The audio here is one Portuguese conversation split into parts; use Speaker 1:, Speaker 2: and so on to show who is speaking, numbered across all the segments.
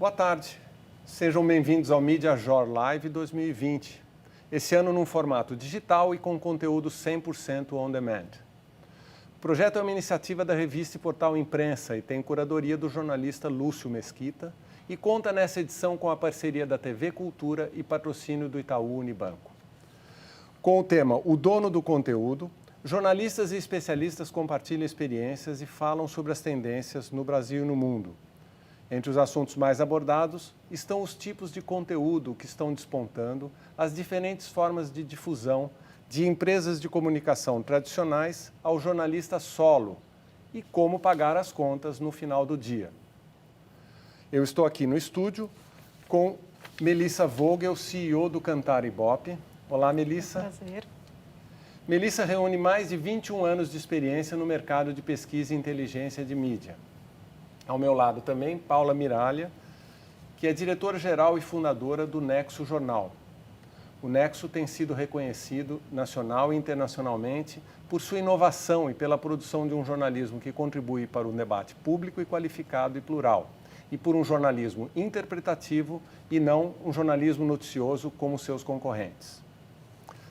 Speaker 1: Boa tarde. Sejam bem-vindos ao MediaJor Live 2020. Esse ano num formato digital e com conteúdo 100% on demand. O projeto é uma iniciativa da revista e portal Imprensa e tem curadoria do jornalista Lúcio Mesquita e conta nessa edição com a parceria da TV Cultura e patrocínio do Itaú Unibanco. Com o tema O Dono do Conteúdo, jornalistas e especialistas compartilham experiências e falam sobre as tendências no Brasil e no mundo. Entre os assuntos mais abordados estão os tipos de conteúdo que estão despontando, as diferentes formas de difusão, de empresas de comunicação tradicionais ao jornalista solo e como pagar as contas no final do dia. Eu estou aqui no estúdio com Melissa Vogel, CEO do Cantar Ibope. Olá, Melissa.
Speaker 2: Prazer.
Speaker 1: Melissa reúne mais de 21 anos de experiência no mercado de pesquisa e inteligência de mídia. Ao meu lado também, Paula Miralha, que é diretora-geral e fundadora do Nexo Jornal. O Nexo tem sido reconhecido nacional e internacionalmente por sua inovação e pela produção de um jornalismo que contribui para o debate público e qualificado e plural, e por um jornalismo interpretativo e não um jornalismo noticioso como seus concorrentes.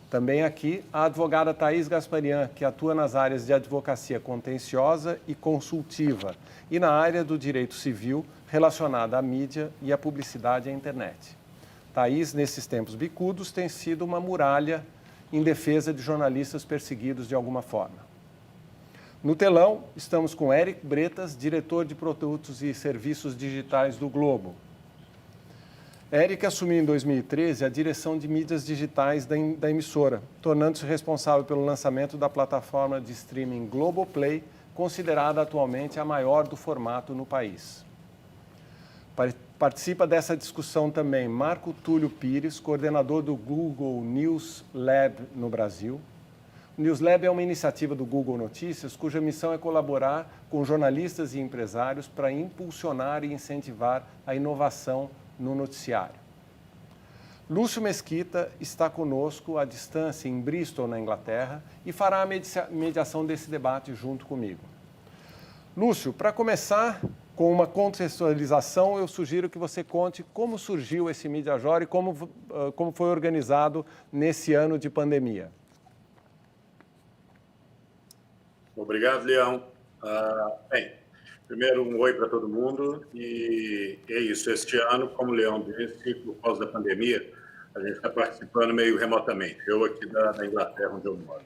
Speaker 1: Também aqui a advogada Thaís Gasparian, que atua nas áreas de advocacia contenciosa e consultiva e na área do direito civil relacionada à mídia e à publicidade e à internet. Thaís, nesses tempos bicudos, tem sido uma muralha em defesa de jornalistas perseguidos de alguma forma. No telão, estamos com Éric Bretas, diretor de produtos e serviços digitais do Globo. Éric assumiu em 2013 a direção de mídias digitais da emissora, tornando-se responsável pelo lançamento da plataforma de streaming Globoplay, considerada atualmente a maior do formato no país. Participa dessa discussão também Marco Túlio Pires, coordenador do Google News Lab no Brasil. O News Lab é uma iniciativa do Google Notícias, cuja missão é colaborar com jornalistas e empresários para impulsionar e incentivar a inovação no noticiário. Lúcio Mesquita está conosco à distância em Bristol, na Inglaterra, e fará a mediação desse debate junto comigo. Lúcio, para começar com uma contextualização, eu sugiro que você conte como surgiu esse MediaJor e como foi organizado nesse ano de pandemia.
Speaker 3: Obrigado, Leão. Primeiro, um oi para todo mundo. E é isso, este ano, como o Leão disse, por causa da pandemia, a gente está participando meio remotamente. Eu aqui da Inglaterra, onde eu moro.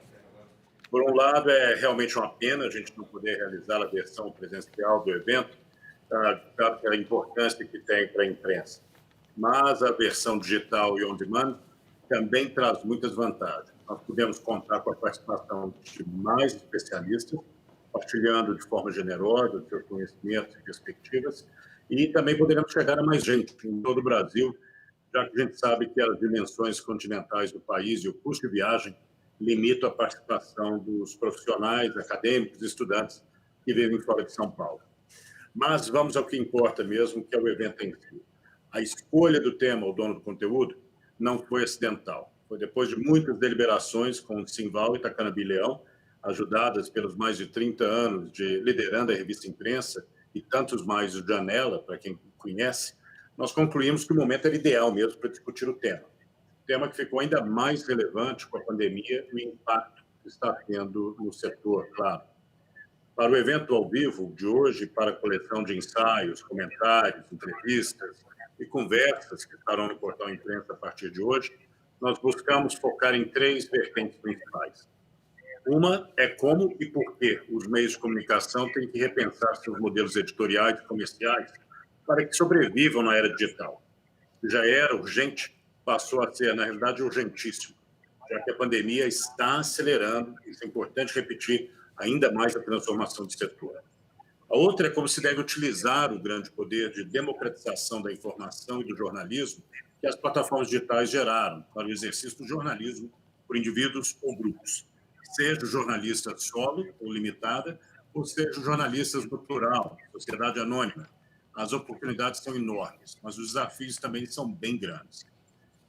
Speaker 3: Por um lado, é realmente uma pena a gente não poder realizar a versão presencial do evento, dado a importância que tem para a imprensa. Mas a versão digital e on-demand também traz muitas vantagens. Nós podemos contar com a participação de mais especialistas, compartilhando de forma generosa os seus conhecimentos e perspectivas, e também poderemos chegar a mais gente em todo o Brasil, já que a gente sabe que as dimensões continentais do país e o custo de viagem limitam a participação dos profissionais, acadêmicos e estudantes que vivem fora de São Paulo. Mas vamos ao que importa mesmo, que é o evento em si. A escolha do tema, o dono do conteúdo, não foi acidental. Foi depois de muitas deliberações com o Simval e Takanaby Leão, ajudadas pelos mais de 30 anos de liderando a revista Imprensa e tantos mais de Janela, para quem conhece, nós concluímos que o momento era ideal mesmo para discutir o tema. Tema que ficou ainda mais relevante com a pandemia e o impacto que está tendo no setor, claro. Para o evento ao vivo de hoje, para a coleção de ensaios, comentários, entrevistas e conversas que estarão no portal Imprensa a partir de hoje, nós buscamos focar em 3 vertentes principais. Uma é como e por que os meios de comunicação têm que repensar seus modelos editoriais e comerciais para que sobrevivam na era digital. Já era urgente, passou a ser, na realidade, urgentíssimo, já que a pandemia está acelerando, isso é importante repetir, ainda mais a transformação do setor. A outra é como se deve utilizar o grande poder de democratização da informação e do jornalismo que as plataformas digitais geraram para o exercício do jornalismo por indivíduos ou grupos, seja jornalista solo ou limitada, ou seja jornalistas do plural, sociedade anônima. As oportunidades são enormes, mas os desafios também são bem grandes.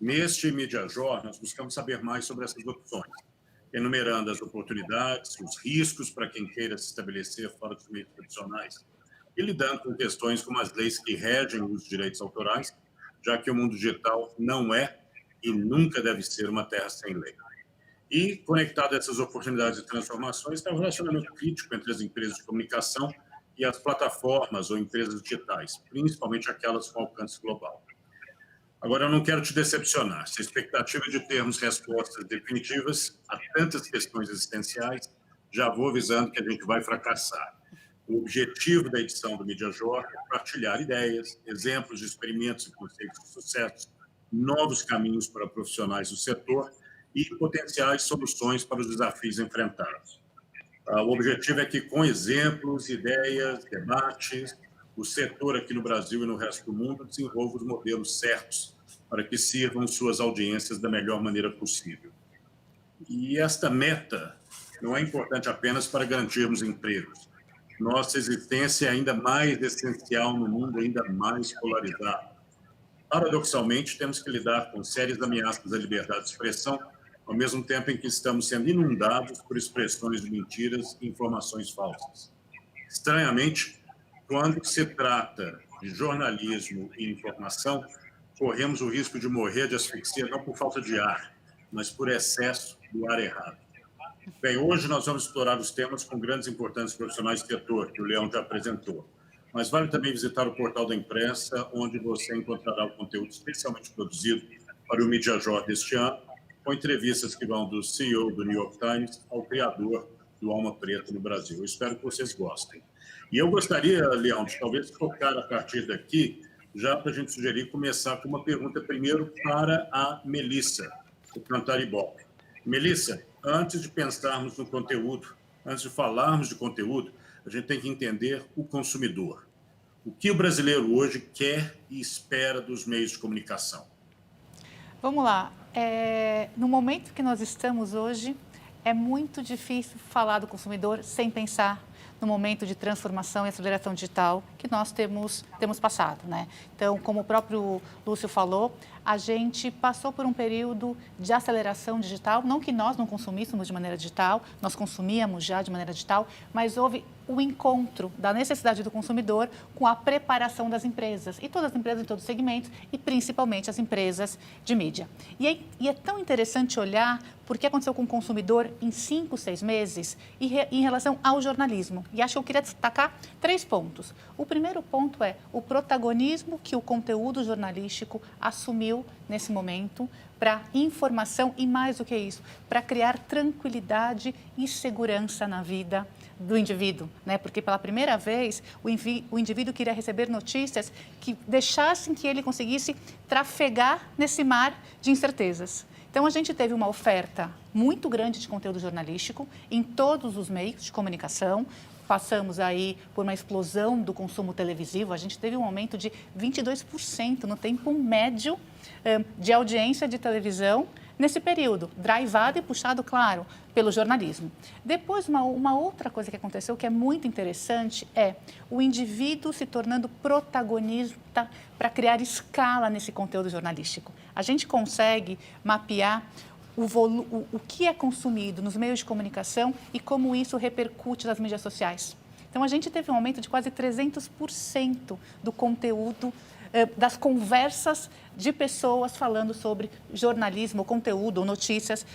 Speaker 3: Neste MediaJor, nós buscamos saber mais sobre essas opções, enumerando as oportunidades, os riscos para quem queira se estabelecer fora dos meios tradicionais, e lidando com questões como as leis que regem os direitos autorais, já que o mundo digital não é e nunca deve ser uma terra sem lei. E, conectado a essas oportunidades de transformações, está o relacionamento crítico entre as empresas de comunicação e as plataformas ou empresas digitais, principalmente aquelas com alcance global. Agora, eu não quero te decepcionar. Se a expectativa de termos respostas definitivas a tantas questões existenciais, já vou avisando que a gente vai fracassar. O objetivo da edição do MediaJor é partilhar ideias, exemplos de experimentos e conceitos de sucesso, novos caminhos para profissionais do setor e potenciais soluções para os desafios enfrentados. O objetivo é que, com exemplos, ideias, debates, o setor aqui no Brasil e no resto do mundo desenvolva os modelos certos para que sirvam suas audiências da melhor maneira possível. E esta meta não é importante apenas para garantirmos empregos. Nossa existência é ainda mais essencial no mundo ainda mais polarizado. Paradoxalmente, temos que lidar com sérias ameaças à liberdade de expressão, ao mesmo tempo em que estamos sendo inundados por expressões de mentiras e informações falsas. Estranhamente, quando se trata de jornalismo e informação, corremos o risco de morrer de asfixia não por falta de ar, mas por excesso do ar errado. Bem, hoje nós vamos explorar os temas com grandes e importantes profissionais do setor, que o Leão já apresentou. Mas vale também visitar o portal da imprensa, onde você encontrará o conteúdo especialmente produzido para o MediaJor deste ano, com entrevistas que vão do CEO do New York Times ao criador do Alma Preta no Brasil. Eu espero que vocês gostem. E eu gostaria, Leão, de talvez focar a partir daqui, já para a gente sugerir começar com uma pergunta primeiro para a Melissa, do Cantaribó. Melissa, antes de pensarmos no conteúdo, antes de falarmos de conteúdo, a gente tem que entender o consumidor. O que o brasileiro hoje quer e espera dos meios de comunicação?
Speaker 2: Vamos lá. No momento que nós estamos hoje, é muito difícil falar do consumidor sem pensar no momento de transformação e aceleração digital que nós temos passado, né? Então, como o próprio Lúcio falou, a gente passou por um período de aceleração digital, não que nós não consumíssemos de maneira digital, nós consumíamos já de maneira digital, mas houve o encontro da necessidade do consumidor com a preparação das empresas, e todas as empresas em todos os segmentos, e principalmente as empresas de mídia. E é tão interessante olhar por que aconteceu com o consumidor em 5, 6 meses em relação ao jornalismo. E acho que eu queria destacar 3 pontos. O primeiro ponto é o protagonismo que o conteúdo jornalístico assumiu nesse momento para informação e, mais do que isso, para criar tranquilidade e segurança na vida do indivíduo, né? Porque pela primeira vez o indivíduo queria receber notícias que deixassem que ele conseguisse trafegar nesse mar de incertezas. Então, a gente teve uma oferta muito grande de conteúdo jornalístico em todos os meios de comunicação. Passamos aí por uma explosão do consumo televisivo. A gente teve um aumento de 22% no tempo médio de audiência de televisão nesse período, drivado e puxado, claro, pelo jornalismo. Depois, uma outra coisa que aconteceu que é muito interessante é o indivíduo se tornando protagonista para criar escala nesse conteúdo jornalístico. A gente consegue mapear o que é consumido nos meios de comunicação e como isso repercute nas mídias sociais. Então, a gente teve um aumento de quase 300% do conteúdo, das conversas de pessoas falando sobre jornalismo, conteúdo ou notícias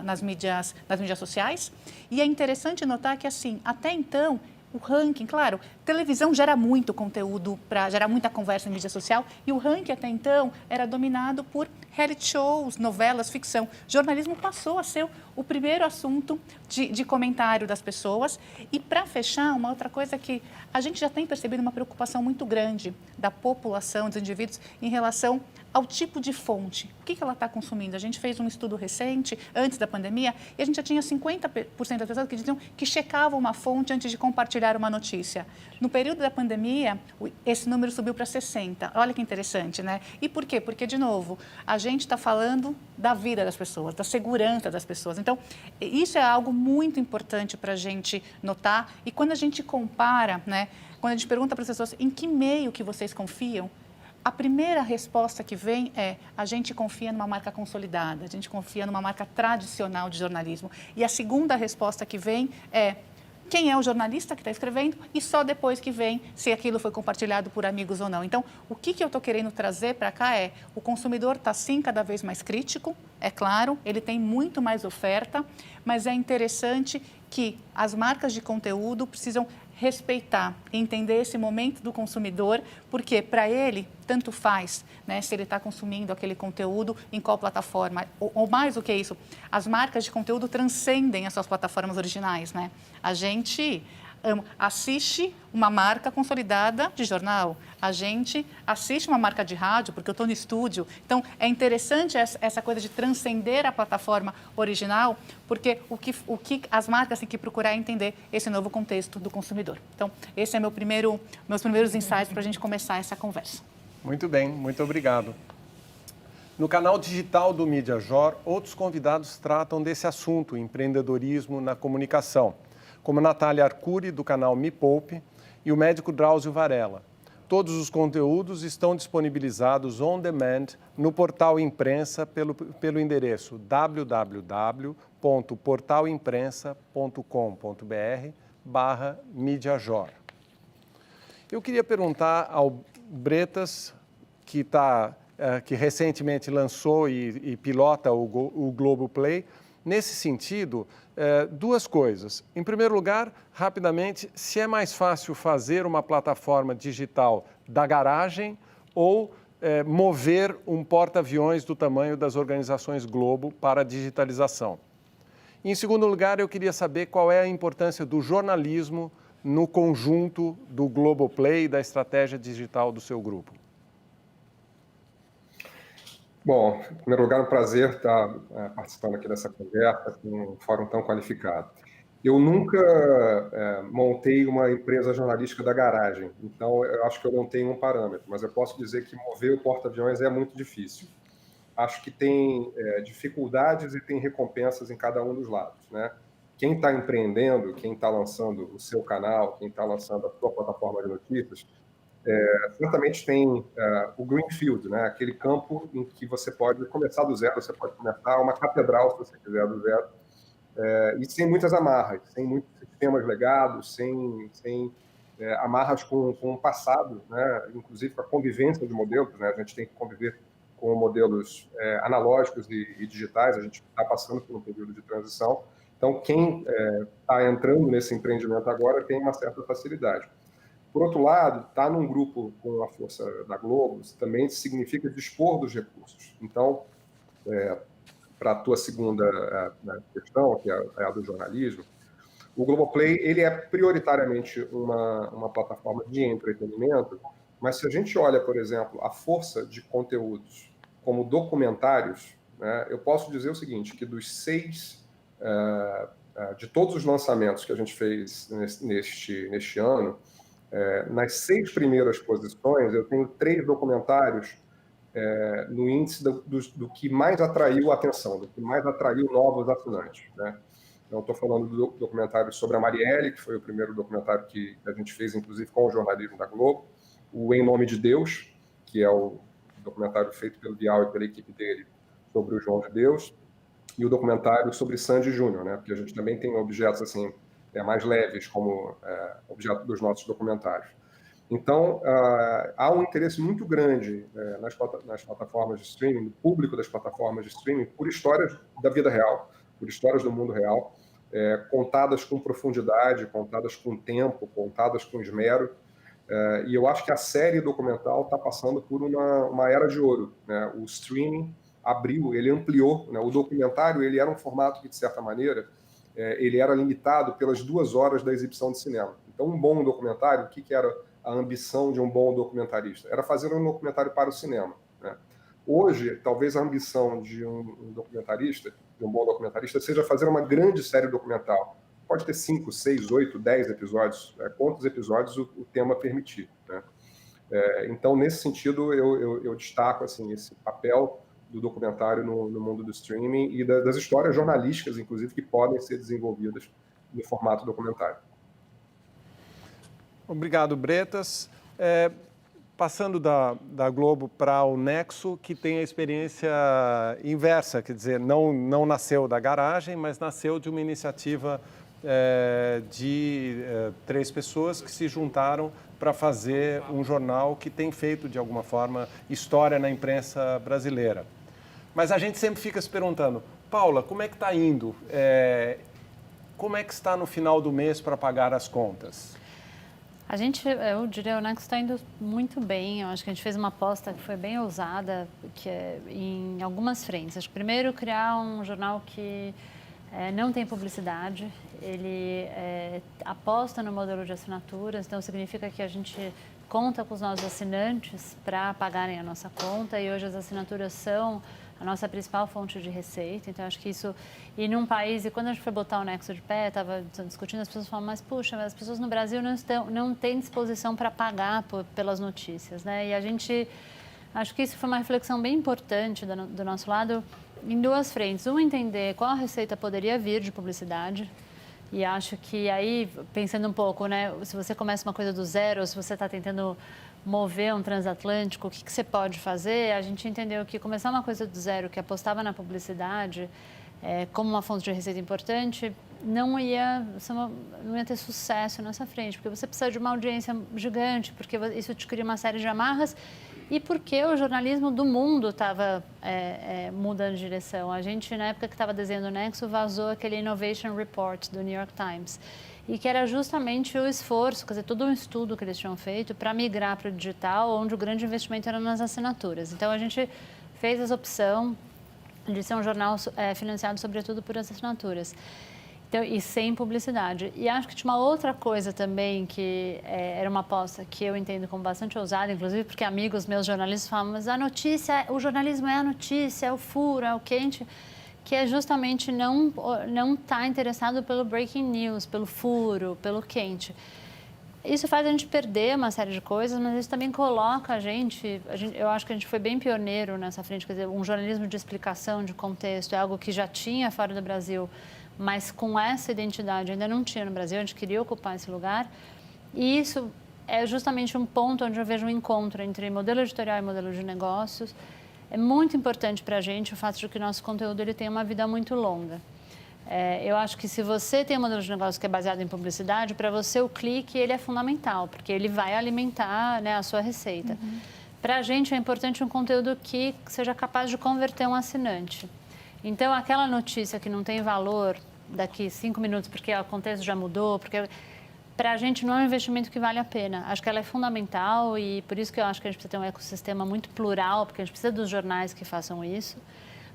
Speaker 2: nas mídias sociais. E é interessante notar que, assim, até então, o ranking, claro, televisão gera muito conteúdo, gera muita conversa em mídia social, e o ranking até então era dominado por reality shows, novelas, ficção. Jornalismo passou a ser o primeiro assunto de comentário das pessoas. E, para fechar, uma outra coisa que a gente já tem percebido uma preocupação muito grande da população, dos indivíduos, em relação ao tipo de fonte. O que ela está consumindo? A gente fez um estudo recente, antes da pandemia, e a gente já tinha 50% das pessoas que diziam que checavam uma fonte antes de compartilhar uma notícia. No período da pandemia, esse número subiu para 60%. Olha que interessante, né? E por quê? Porque, de novo, a gente está falando da vida das pessoas, da segurança das pessoas. Então, isso é algo muito importante para a gente notar. E quando a gente compara, né, quando a gente pergunta para as pessoas em que meio que vocês confiam, a primeira resposta que vem é: a gente confia numa marca consolidada, a gente confia numa marca tradicional de jornalismo. E a segunda resposta que vem é: quem é o jornalista que está escrevendo e só depois que vem se aquilo foi compartilhado por amigos ou não. Então, o que eu estou querendo trazer para cá é o consumidor está sim cada vez mais crítico, é claro, ele tem muito mais oferta, mas é interessante que as marcas de conteúdo precisam respeitar, entender esse momento do consumidor, porque para ele tanto faz, né, se ele está consumindo aquele conteúdo em qual plataforma, ou mais do que isso, as marcas de conteúdo transcendem as suas plataformas originais, né? A gente assiste uma marca consolidada de jornal, a gente assiste uma marca de rádio, porque eu estou no estúdio. Então, é interessante essa coisa de transcender a plataforma original, porque o que as marcas têm que procurar é entender esse novo contexto do consumidor. Então, esse é meus primeiros insights para a gente começar essa conversa.
Speaker 1: Muito bem, muito obrigado. No canal digital do MediaJor, outros convidados tratam desse assunto, empreendedorismo na comunicação, como Natália Arcuri, do canal Me Poupe, e o médico Drauzio Varela. Todos os conteúdos estão disponibilizados on demand no Portal Imprensa pelo endereço www.portalimprensa.com.br/MediaJor. Eu queria perguntar ao Bretas, que recentemente lançou e pilota o Globoplay, nesse sentido, duas coisas. Em primeiro lugar, rapidamente, se é mais fácil fazer uma plataforma digital da garagem ou mover um porta-aviões do tamanho das organizações Globo para a digitalização. Em segundo lugar, eu queria saber qual é a importância do jornalismo no conjunto do Globoplay e da estratégia digital do seu grupo.
Speaker 4: Bom, em primeiro lugar, é um prazer estar participando aqui dessa conversa com um fórum tão qualificado. Eu nunca montei uma empresa jornalística da garagem, então eu acho que eu não tenho um parâmetro, mas eu posso dizer que mover o porta-aviões é muito difícil. Acho que tem dificuldades e tem recompensas em cada um dos lados, né? Quem está empreendendo, quem está lançando o seu canal, quem está lançando a sua plataforma de notícias, certamente tem o greenfield, né? Aquele campo em que você pode começar do zero, você pode começar uma catedral, se você quiser, do zero, e sem muitas amarras, sem muitos sistemas legados, sem amarras com o passado, né? Inclusive com a convivência de modelos, né? A gente tem que conviver com modelos analógicos e digitais, a gente está passando por um período de transição. Então, quem está entrando nesse empreendimento agora tem uma certa facilidade. Por outro lado, estar num grupo com a força da Globo também significa dispor dos recursos. Então, para a tua segunda questão, que é a do jornalismo, o Globoplay ele é prioritariamente uma plataforma de entretenimento, mas se a gente olha, por exemplo, a força de conteúdos como documentários, né, eu posso dizer o seguinte, que dos 6... de todos os lançamentos que a gente fez neste ano, nas 6 primeiras posições, eu tenho 3 documentários no índice do que mais atraiu a atenção, do que mais atraiu novos assinantes, né? Então, estou falando do documentário sobre a Marielle, que foi o primeiro documentário que a gente fez, inclusive, com o jornalismo da Globo, o Em Nome de Deus, que é o documentário feito pelo Bial e pela equipe dele sobre o João de Deus, e o documentário sobre Sandy Júnior, né? Porque a gente também tem objetos assim mais leves como objeto dos nossos documentários. Então, há um interesse muito grande nas plataformas de streaming, no público das plataformas de streaming, por histórias da vida real, por histórias do mundo real, contadas com profundidade, contadas com tempo, contadas com esmero. E eu acho que a série documental está passando por uma era de ouro, né? O streaming abriu, ele ampliou, né? O documentário ele era um formato que, de certa maneira, ele era limitado pelas 2 horas da exibição de cinema. Então, um bom documentário, o que era a ambição de um bom documentarista? Era fazer um documentário para o cinema, né? Hoje, talvez a ambição de um documentarista, de um bom documentarista, seja fazer uma grande série documental. Pode ter 5, 6, 8, 10 episódios, quantos episódios o tema permitir, né? Então, nesse sentido, eu destaco assim, esse papel do documentário no mundo do streaming e das histórias jornalísticas, inclusive, que podem ser desenvolvidas no formato documentário.
Speaker 1: Obrigado, Bretas. Passando da Globo para o Nexo, que tem a experiência inversa, quer dizer, não nasceu da garagem, mas nasceu de uma iniciativa de 3 pessoas que se juntaram para fazer um jornal que tem feito, de alguma forma, história na imprensa brasileira. Mas a gente sempre fica se perguntando, Paula, como é que está indo? Como é que está no final do mês para pagar as contas?
Speaker 5: Eu diria, o Nexo está indo muito bem. Eu acho que a gente fez uma aposta que foi bem ousada, que é em algumas frentes. Acho que primeiro criar um jornal que não tem publicidade, ele aposta no modelo de assinaturas, então significa que a gente conta com os nossos assinantes para pagarem a nossa conta, e hoje as assinaturas são a nossa principal fonte de receita. Então acho que isso, e num país, e quando a gente foi botar o Nexo de pé, estava discutindo, as pessoas falam, mas puxa, as pessoas no Brasil não têm disposição para pagar pelas notícias, né? E a gente, acho que isso foi uma reflexão bem importante do nosso lado, em 2 frentes. Entender qual a receita poderia vir de publicidade. E acho que aí, pensando um pouco, né, se você começa uma coisa do zero, ou se você está tentando mover um transatlântico, o que você pode fazer? A gente entendeu que começar uma coisa do zero, que apostava na publicidade como uma fonte de receita importante, não ia ter sucesso nessa frente, porque você precisa de uma audiência gigante, porque isso te cria uma série de amarras, e porque o jornalismo do mundo estava mudando de direção. A gente, na época que estava desenhando o Nexo, vazou aquele Innovation Report do New York Times, e que era justamente o esforço, quer dizer, todo um estudo que eles tinham feito para migrar para o digital, onde o grande investimento era nas assinaturas. Então, a gente fez essa opção de ser um jornal financiado, sobretudo, por assinaturas. Então, e sem publicidade. E acho que tinha uma outra coisa também que era uma aposta que eu entendo como bastante ousada, inclusive porque amigos meus jornalistas falam, mas o jornalismo é a notícia, é o furo, é o quente, que é justamente não estar interessado pelo breaking news, pelo furo, pelo quente. Isso faz a gente perder uma série de coisas, mas isso também coloca eu acho que a gente foi bem pioneiro nessa frente, quer dizer, um jornalismo de explicação, de contexto, é algo que já tinha fora do Brasil, mas com essa identidade ainda não tinha no Brasil, a gente queria ocupar esse lugar. E isso é justamente um ponto onde eu vejo um encontro entre modelo editorial e modelo de negócios. É muito importante para a gente o fato de que o nosso conteúdo ele tem uma vida muito longa. Eu acho que se você tem um modelo de negócio que é baseado em publicidade, para você o clique ele é fundamental, porque ele vai alimentar, né, a sua receita. Para a gente é importante um conteúdo que seja capaz de converter um assinante. Então, aquela notícia que não tem valor daqui 5 minutos, porque o contexto já mudou, porque para a gente não é um investimento que vale a pena. Acho que ela é fundamental e por isso que eu acho que a gente precisa ter um ecossistema muito plural, porque a gente precisa dos jornais que façam isso.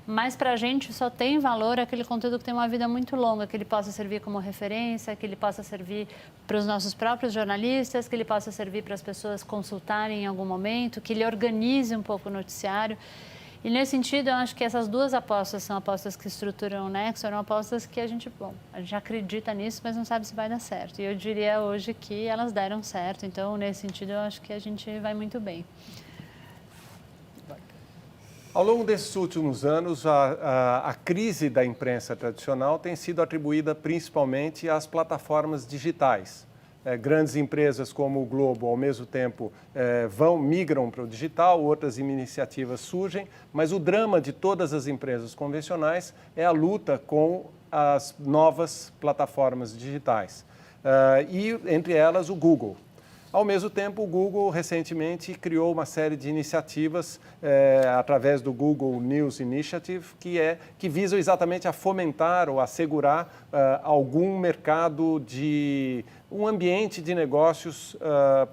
Speaker 5: Mas para a gente só tem valor aquele conteúdo que tem uma vida muito longa, que ele possa servir como referência, que ele possa servir para os nossos próprios jornalistas, que ele possa servir para as pessoas consultarem em algum momento, que ele organize um pouco o noticiário. E, nesse sentido, eu acho que essas 2 apostas são apostas que estruturam o Nexo, eram apostas que a gente acredita nisso, mas não sabe se vai dar certo. E eu diria hoje que elas deram certo. Então, nesse sentido, eu acho que a gente vai muito bem.
Speaker 1: Ao longo desses últimos anos, a crise da imprensa tradicional tem sido atribuída principalmente às plataformas digitais. Grandes empresas como o Globo, ao mesmo tempo, migram para o digital, outras iniciativas surgem, mas o drama de todas as empresas convencionais é a luta com as novas plataformas digitais, e entre elas o Google. Ao mesmo tempo, o Google recentemente criou uma série de iniciativas através do Google News Initiative, que visam exatamente a fomentar ou assegurar algum mercado um ambiente de negócios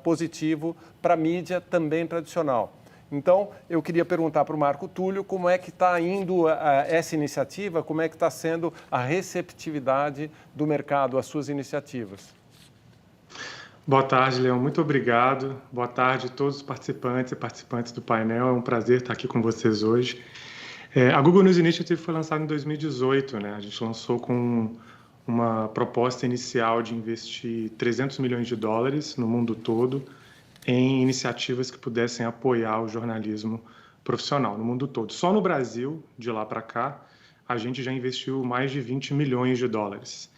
Speaker 1: positivo para a mídia também tradicional. Então, eu queria perguntar para o Marco Túlio como é que está indo essa iniciativa, como é que está sendo a receptividade do mercado às suas iniciativas.
Speaker 6: Boa tarde, Leão. Muito obrigado. Boa tarde a todos os participantes e participantes do painel. É um prazer estar aqui com vocês hoje. A Google News Initiative foi lançada em 2018, né? A gente lançou com uma proposta inicial de investir $300 milhões no mundo todo em iniciativas que pudessem apoiar o jornalismo profissional no mundo todo. Só no Brasil, de lá para cá, a gente já investiu mais de $20 milhões.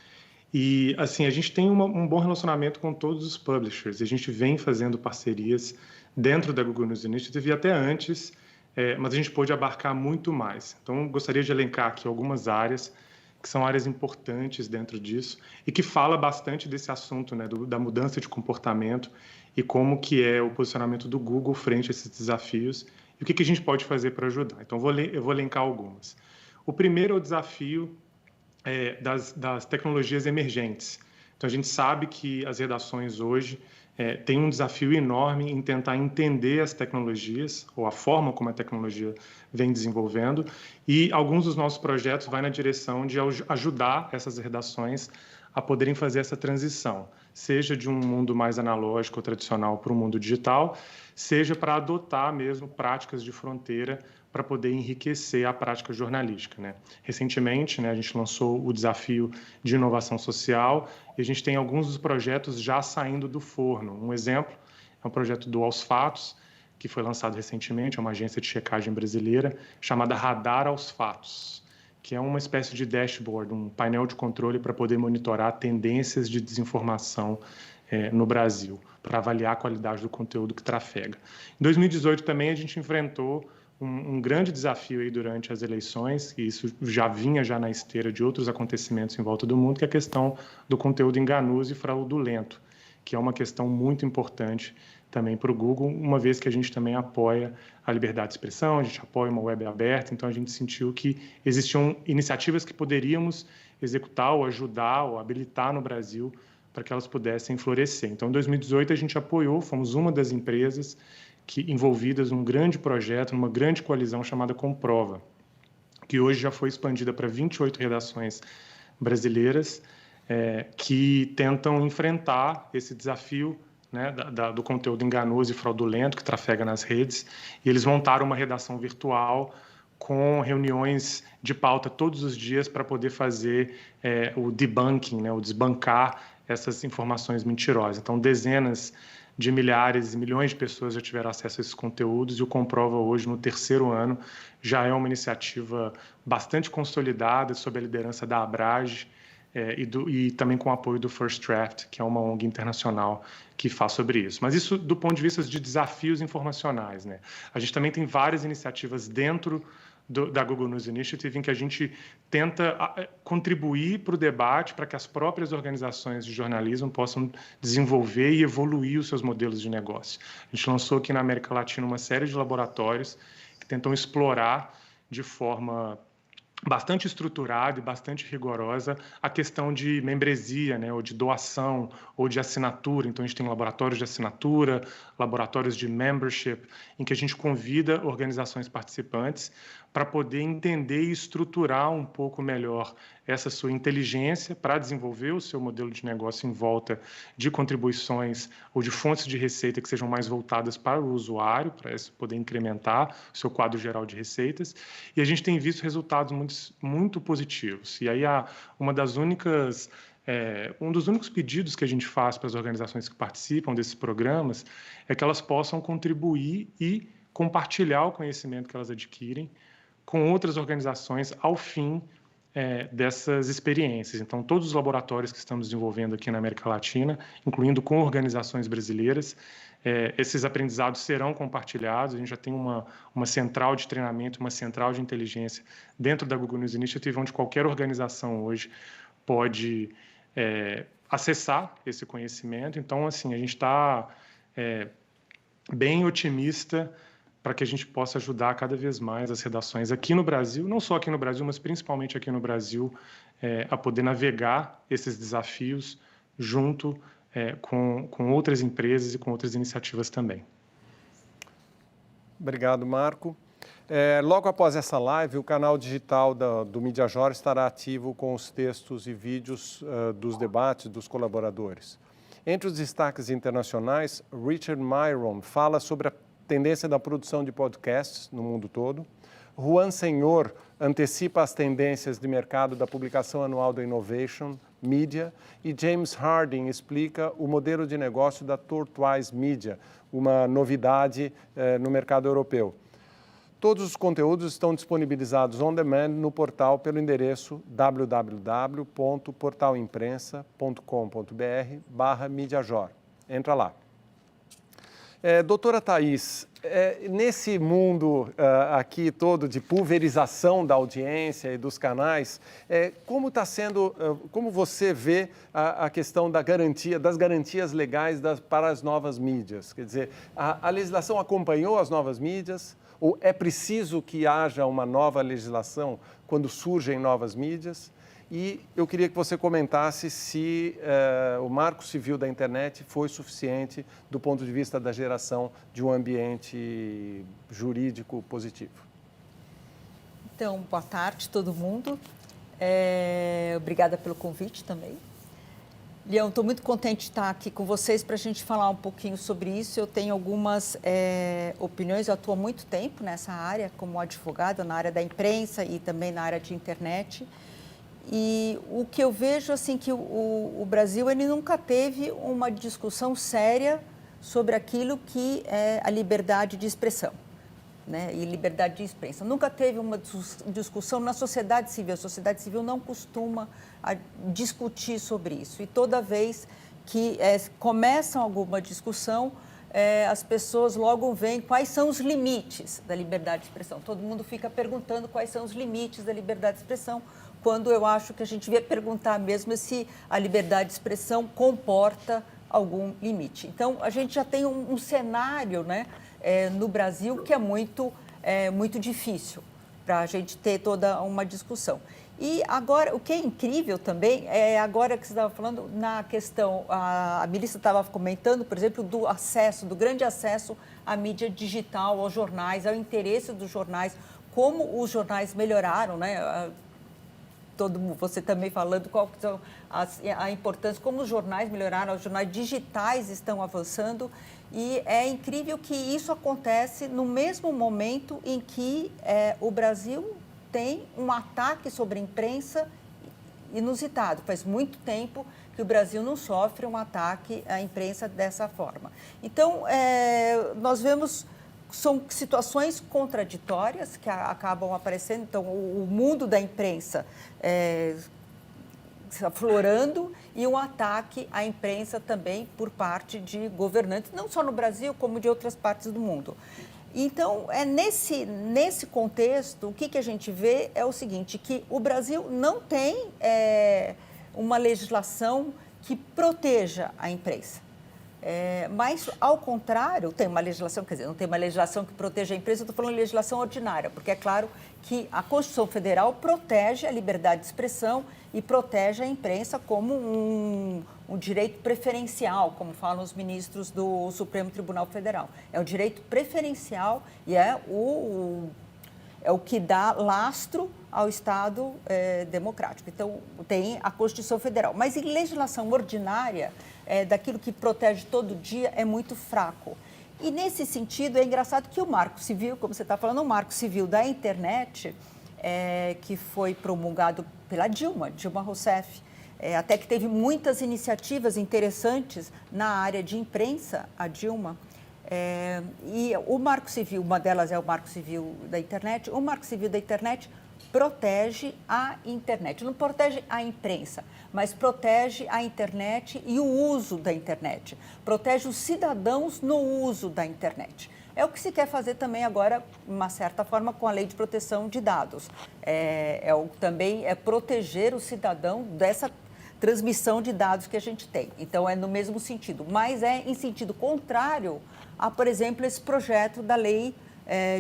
Speaker 6: E, assim, a gente tem um bom relacionamento com todos os publishers. A gente vem fazendo parcerias dentro da Google News Initiative e até antes, mas a gente pôde abarcar muito mais. Então, gostaria de elencar aqui algumas áreas que são áreas importantes dentro disso e que fala bastante desse assunto, né, da mudança de comportamento e como que é o posicionamento do Google frente a esses desafios e o que a gente pode fazer para ajudar. Então, eu vou elencar algumas. O primeiro é o desafio das tecnologias emergentes. Então, a gente sabe que as redações hoje têm um desafio enorme em tentar entender as tecnologias ou a forma como a tecnologia vem desenvolvendo, e alguns dos nossos projetos vão na direção de ajudar essas redações a poderem fazer essa transição, seja de um mundo mais analógico ou tradicional para um mundo digital, seja para adotar mesmo práticas de fronteira para poder enriquecer a prática jornalística, né? Recentemente, né, a gente lançou o desafio de inovação social e a gente tem alguns dos projetos já saindo do forno. Um exemplo é um projeto do Aos Fatos, que foi lançado recentemente, é uma agência de checagem brasileira chamada Radar aos Fatos, que é uma espécie de dashboard, um painel de controle para poder monitorar tendências de desinformação no Brasil, para avaliar a qualidade do conteúdo que trafega. Em 2018 também a gente enfrentou um grande desafio aí durante as eleições, e isso já vinha na esteira de outros acontecimentos em volta do mundo, que é a questão do conteúdo enganoso e fraudulento, que é uma questão muito importante também para o Google, uma vez que a gente também apoia a liberdade de expressão, a gente apoia uma web aberta, então a gente sentiu que existiam iniciativas que poderíamos executar ou ajudar ou habilitar no Brasil para que elas pudessem florescer. Então, em 2018, a gente apoiou, fomos uma das empresas envolvidas num grande projeto, numa grande coalizão chamada Comprova, que hoje já foi expandida para 28 redações brasileiras que tentam enfrentar esse desafio, né, do conteúdo enganoso e fraudulento que trafega nas redes, e eles montaram uma redação virtual com reuniões de pauta todos os dias para poder fazer o debunking, né, o desbancar essas informações mentirosas. Então, dezenas de milhares e milhões de pessoas já tiveram acesso a esses conteúdos, e o Comprova hoje, no 3º ano, já é uma iniciativa bastante consolidada sob a liderança da Abrage e também com o apoio do First Draft, que é uma ONG internacional que faz sobre isso. Mas isso do ponto de vista de desafios informacionais, né? A gente também tem várias iniciativas dentro da Google News Initiative, em que a gente tenta contribuir para o debate, para que as próprias organizações de jornalismo possam desenvolver e evoluir os seus modelos de negócio. A gente lançou aqui na América Latina uma série de laboratórios que tentam explorar de forma bastante estruturada e bastante rigorosa a questão de membresia, né, ou de doação, ou de assinatura. Então, a gente tem laboratórios de assinatura, laboratórios de membership, em que a gente convida organizações participantes para poder entender e estruturar um pouco melhor essa sua inteligência para desenvolver o seu modelo de negócio em volta de contribuições ou de fontes de receita que sejam mais voltadas para o usuário, para isso poder incrementar o seu quadro geral de receitas. E a gente tem visto resultados muito positivos. E aí um dos únicos pedidos que a gente faz para as organizações que participam desses programas é que elas possam contribuir e compartilhar o conhecimento que elas adquirem com outras organizações ao fim dessas experiências. Então, todos os laboratórios que estamos desenvolvendo aqui na América Latina, incluindo com organizações brasileiras, esses aprendizados serão compartilhados. A gente já tem uma central de treinamento, uma central de inteligência dentro da Google News Initiative, onde qualquer organização hoje pode acessar esse conhecimento. Então, assim, a gente está bem otimista para que a gente possa ajudar cada vez mais as redações aqui no Brasil, não só aqui no Brasil, mas principalmente aqui no Brasil, a poder navegar esses desafios junto com outras empresas e com outras iniciativas também.
Speaker 1: Obrigado, Marco. Logo após essa live, o canal digital do Mediajor estará ativo com os textos e vídeos dos debates dos colaboradores. Entre os destaques internacionais, Richard Myron fala sobre a tendência da produção de podcasts no mundo todo. Juan Senhor antecipa as tendências de mercado da publicação anual da Innovation Media, e James Harding explica o modelo de negócio da Tortoise Media, uma novidade no mercado europeu. Todos os conteúdos estão disponibilizados on demand no portal pelo endereço www.portalimprensa.com.br/Mediajor. Entra lá. Doutora Thaís, nesse mundo aqui todo de pulverização da audiência e dos canais, como está sendo, como você vê a questão da garantia, das garantias legais para as novas mídias? Quer dizer, a legislação acompanhou as novas mídias ou é preciso que haja uma nova legislação quando surgem novas mídias? E eu queria que você comentasse se o Marco Civil da internet foi suficiente do ponto de vista da geração de um ambiente jurídico positivo.
Speaker 7: Então, boa tarde todo mundo. Obrigada pelo convite também. Leão, estou muito contente de estar aqui com vocês para a gente falar um pouquinho sobre isso. Eu tenho algumas opiniões, eu atuo há muito tempo nessa área como advogada, na área da imprensa e também na área de internet. E o que eu vejo, assim, que o Brasil, ele nunca teve uma discussão séria sobre aquilo que é a liberdade de expressão, né? E liberdade de imprensa. Nunca teve uma discussão na sociedade civil. A sociedade civil não costuma discutir sobre isso. E toda vez que começam alguma discussão, as pessoas logo veem quais são os limites da liberdade de expressão. Todo mundo fica perguntando quais são os limites da liberdade de expressão, quando eu acho que a gente devia perguntar mesmo se a liberdade de expressão comporta algum limite. Então, a gente já tem um cenário, né, no Brasil que é muito difícil para a gente ter toda uma discussão. E agora, o que é incrível também é agora que você estava falando na questão, a Melissa estava comentando, por exemplo, do grande acesso à mídia digital, aos jornais, ao interesse dos jornais, como os jornais melhoraram, né? Você também falando qual são a importância, como os jornais melhoraram, os jornais digitais estão avançando, e é incrível que isso acontece no mesmo momento em que o Brasil tem um ataque sobre a imprensa inusitado. Faz muito tempo que o Brasil não sofre um ataque à imprensa dessa forma. Então, nós vemos... São situações contraditórias que acabam aparecendo. Então, o mundo da imprensa aflorando e um ataque à imprensa também por parte de governantes, não só no Brasil, como de outras partes do mundo. Então, nesse contexto, o que a gente vê é o seguinte, que o Brasil não tem uma legislação que proteja a imprensa. Mas, ao contrário, tem uma legislação, quer dizer, não tem uma legislação que proteja a imprensa, eu estou falando de legislação ordinária, porque é claro que a Constituição Federal protege a liberdade de expressão e protege a imprensa como um direito preferencial, como falam os ministros do Supremo Tribunal Federal. É um direito preferencial e é o que dá lastro ao Estado democrático. Então, tem a Constituição Federal. Mas, em legislação ordinária, daquilo que protege todo dia, é muito fraco. E, nesse sentido, é engraçado que o Marco Civil, como você está falando, o Marco Civil da internet, que foi promulgado pela Dilma Rousseff, até que teve muitas iniciativas interessantes na área de imprensa, a Dilma. E o Marco Civil, uma delas é o Marco Civil da internet. O Marco Civil da internet protege a internet, não protege a imprensa, mas protege a internet e o uso da internet, protege os cidadãos no uso da internet. É o que se quer fazer também agora, de uma certa forma, com a Lei de Proteção de Dados. Também é proteger o cidadão dessa transmissão de dados que a gente tem. Então, é no mesmo sentido, mas é em sentido contrário a, por exemplo, esse projeto da Lei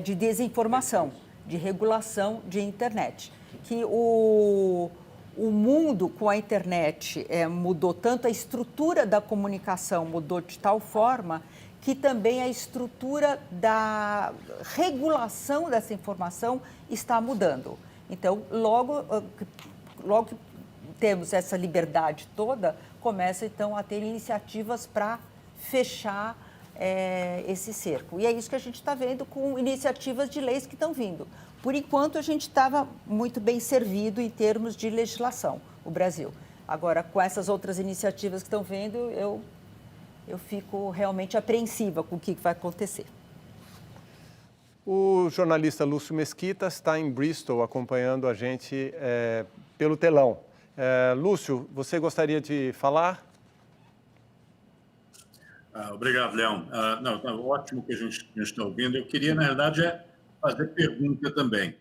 Speaker 7: de Desinformação, de regulação de internet, que o mundo com a internet mudou tanto, a estrutura da comunicação mudou de tal forma que também a estrutura da regulação dessa informação está mudando. Então, logo que temos essa liberdade toda, começa então a ter iniciativas para fechar esse cerco. E é isso que a gente está vendo com iniciativas de leis que estão vindo. Por enquanto, a gente estava muito bem servido em termos de legislação, o Brasil. Agora, com essas outras iniciativas que estão vindo, eu fico realmente apreensiva com o que vai acontecer.
Speaker 1: O jornalista Lúcio Mesquita está em Bristol acompanhando a gente pelo telão. Lúcio, você gostaria de falar?
Speaker 3: Obrigado, Leão. Não, tá ótimo que a gente está ouvindo. Eu queria, na verdade, fazer pergunta também.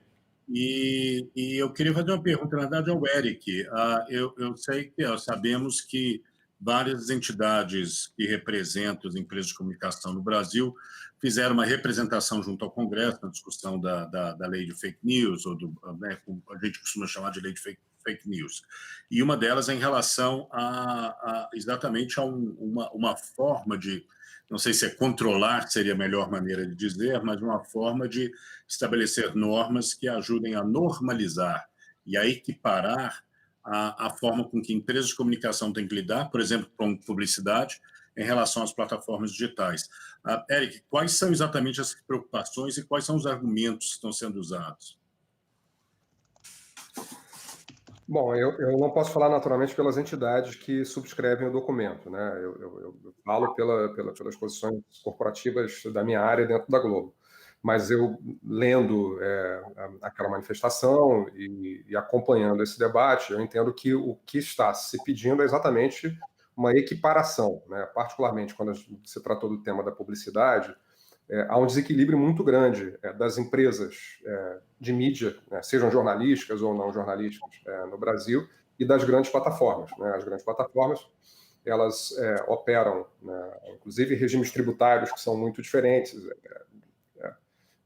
Speaker 3: E eu queria fazer uma pergunta, na verdade, ao Eric. Eu sei que sabemos que várias entidades que representam as empresas de comunicação no Brasil fizeram uma representação junto ao Congresso na discussão da lei de fake news, ou né, como a gente costuma chamar de lei de fake news. E uma delas é em relação exatamente a uma forma de, não sei se é controlar, seria a melhor maneira de dizer, mas uma forma de estabelecer normas que ajudem a normalizar e a equiparar a forma com que empresas de comunicação têm que lidar, por exemplo, com publicidade, em relação às plataformas digitais. Eric, quais são exatamente as preocupações e quais são os argumentos que estão sendo usados?
Speaker 4: Bom, eu não posso falar naturalmente pelas entidades que subscrevem o documento, né? Eu falo pelas posições corporativas da minha área dentro da Globo. Mas eu, lendo aquela manifestação e acompanhando esse debate, eu entendo que o que está se pedindo é exatamente uma equiparação, né? Particularmente quando se tratou do tema da publicidade, há um desequilíbrio muito grande das empresas de mídia, né, sejam jornalísticas ou não jornalísticas, no Brasil, e das grandes plataformas, né? As grandes plataformas, elas operam, né, inclusive regimes tributários que são muito diferentes.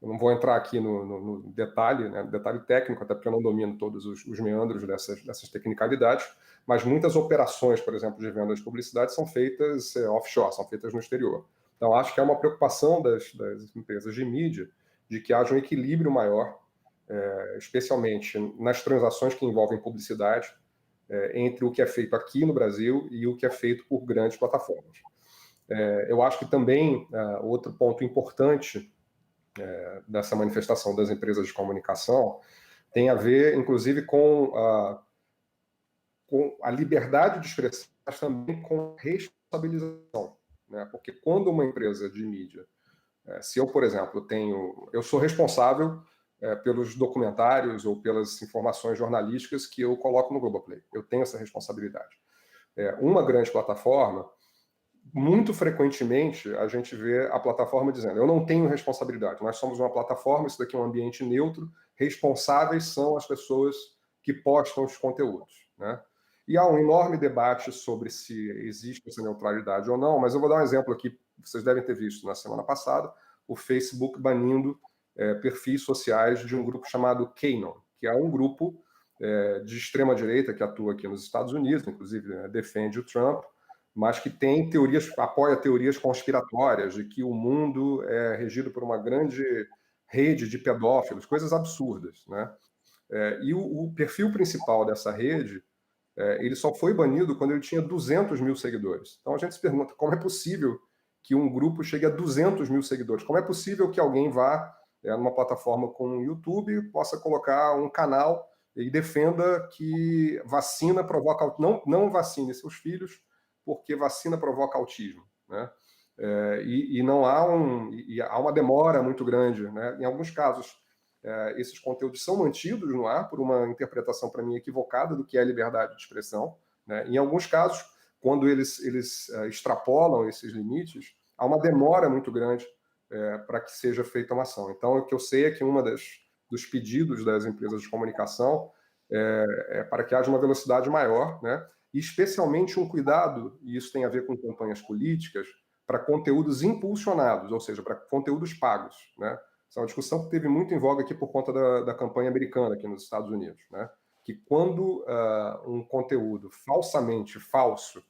Speaker 4: Eu não vou entrar aqui no detalhe, né, detalhe técnico, até porque eu não domino todos os meandros dessas tecnicalidades, mas muitas operações, por exemplo, de venda de publicidade são feitas offshore, são feitas no exterior. Então, acho que é uma preocupação das empresas de mídia de que haja um equilíbrio maior, especialmente nas transações que envolvem publicidade, entre o que é feito aqui no Brasil e o que é feito por grandes plataformas. Eu acho que também outro ponto importante dessa manifestação das empresas de comunicação tem a ver, inclusive, com a liberdade de expressão, mas também com responsabilização, né? Porque quando uma empresa de mídia, se eu, por exemplo, eu sou responsável pelos documentários ou pelas informações jornalísticas que eu coloco no Globoplay, eu tenho essa responsabilidade. Uma grande plataforma, muito frequentemente a gente vê a plataforma dizendo: eu não tenho responsabilidade, nós somos uma plataforma, isso daqui é um ambiente neutro, responsáveis são as pessoas que postam os conteúdos, né? E há um enorme debate sobre se existe essa neutralidade ou não, mas eu vou dar um exemplo aqui, vocês devem ter visto na semana passada, o Facebook banindo perfis sociais de um grupo chamado QAnon, que é um grupo de extrema-direita que atua aqui nos Estados Unidos, inclusive defende o Trump, mas que tem apoia teorias conspiratórias de que o mundo é regido por uma grande rede de pedófilos, coisas absurdas, né? E o perfil principal dessa rede, ele só foi banido quando ele tinha 200 mil seguidores. Então a gente se pergunta, como é possível que um grupo chegue a 200 mil seguidores? Como é possível que alguém vá numa plataforma como o YouTube, possa colocar um canal e defenda que vacina provoca... Não vacine seus filhos, porque vacina provoca autismo, né? E não há há uma demora muito grande, né? Em alguns casos, esses conteúdos são mantidos no ar por uma interpretação, para mim, equivocada do que é liberdade de expressão, né? Em alguns casos, quando eles extrapolam esses limites, há uma demora muito grande para que seja feita uma ação. Então, o que eu sei é que dos pedidos das empresas de comunicação é para que haja uma velocidade maior, né? E especialmente um cuidado, e isso tem a ver com campanhas políticas, para conteúdos impulsionados, ou seja, para conteúdos pagos, né? Essa é uma discussão que teve muito em voga aqui por conta da campanha americana aqui nos Estados Unidos, né? Que quando um conteúdo falsamente falso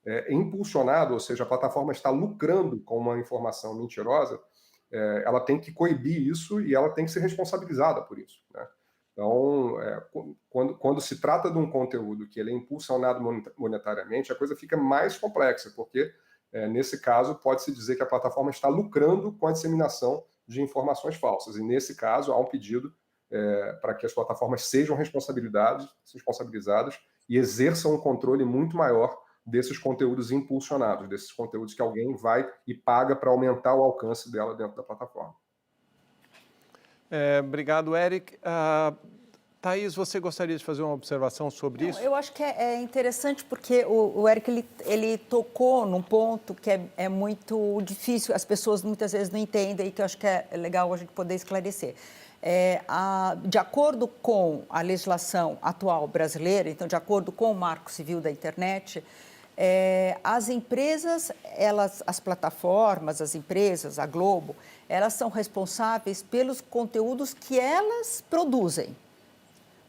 Speaker 4: é impulsionado, ou seja, a plataforma está lucrando com uma informação mentirosa, ela tem que coibir isso e ela tem que ser responsabilizada por isso, né? Então, quando se trata de um conteúdo que ele é impulsionado monetariamente, a coisa fica mais complexa, porque, nesse caso, pode-se dizer que a plataforma está lucrando com a disseminação de informações falsas. E, nesse caso, há um pedido para que as plataformas sejam responsabilizadas e exerçam um controle muito maior desses conteúdos impulsionados, desses conteúdos que alguém vai e paga para aumentar o alcance dela dentro da plataforma.
Speaker 1: Obrigado, Eric. Thaís, você gostaria de fazer uma observação sobre isso?
Speaker 7: Eu acho que é interessante porque o Éric ele tocou num ponto que é muito difícil, as pessoas muitas vezes não entendem e que eu acho que é legal a gente poder esclarecer. De acordo com a legislação atual brasileira, então, de acordo com o Marco Civil da Internet, as empresas, as plataformas, as empresas, a Globo, elas são responsáveis pelos conteúdos que elas produzem.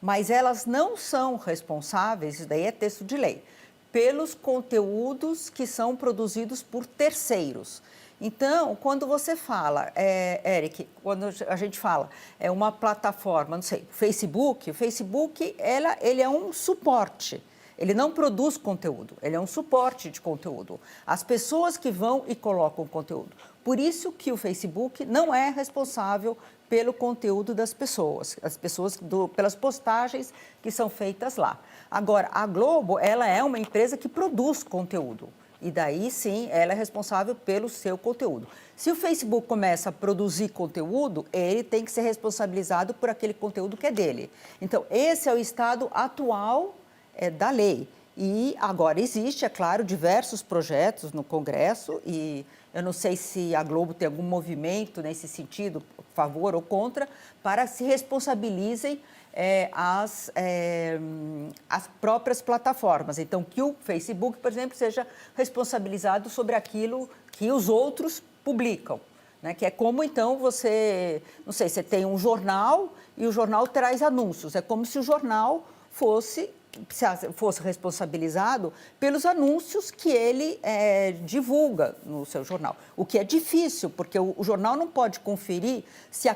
Speaker 7: Mas elas não são responsáveis, isso daí é texto de lei, pelos conteúdos que são produzidos por terceiros. Então, quando você fala, Éric, quando a gente fala uma plataforma, não sei, o Facebook ele é um suporte. Ele não produz conteúdo, ele é um suporte de conteúdo. As pessoas que vão e colocam conteúdo. Por isso que o Facebook não é responsável pelo conteúdo das pessoas, pelas postagens que são feitas lá. Agora, a Globo, ela é uma empresa que produz conteúdo. E daí, sim, ela é responsável pelo seu conteúdo. Se o Facebook começa a produzir conteúdo, ele tem que ser responsabilizado por aquele conteúdo que é dele. Então, esse é o estado atual da lei. E agora existe, é claro, diversos projetos no Congresso e eu não sei se a Globo tem algum movimento nesse sentido, a favor ou contra, para se responsabilizem as próprias plataformas. Então, que o Facebook, por exemplo, seja responsabilizado sobre aquilo que os outros publicam. Né? Que é como, então, você tem um jornal e o jornal traz anúncios. É como se o jornal fosse responsabilizado pelos anúncios que ele divulga no seu jornal. O que é difícil, porque o jornal não pode conferir se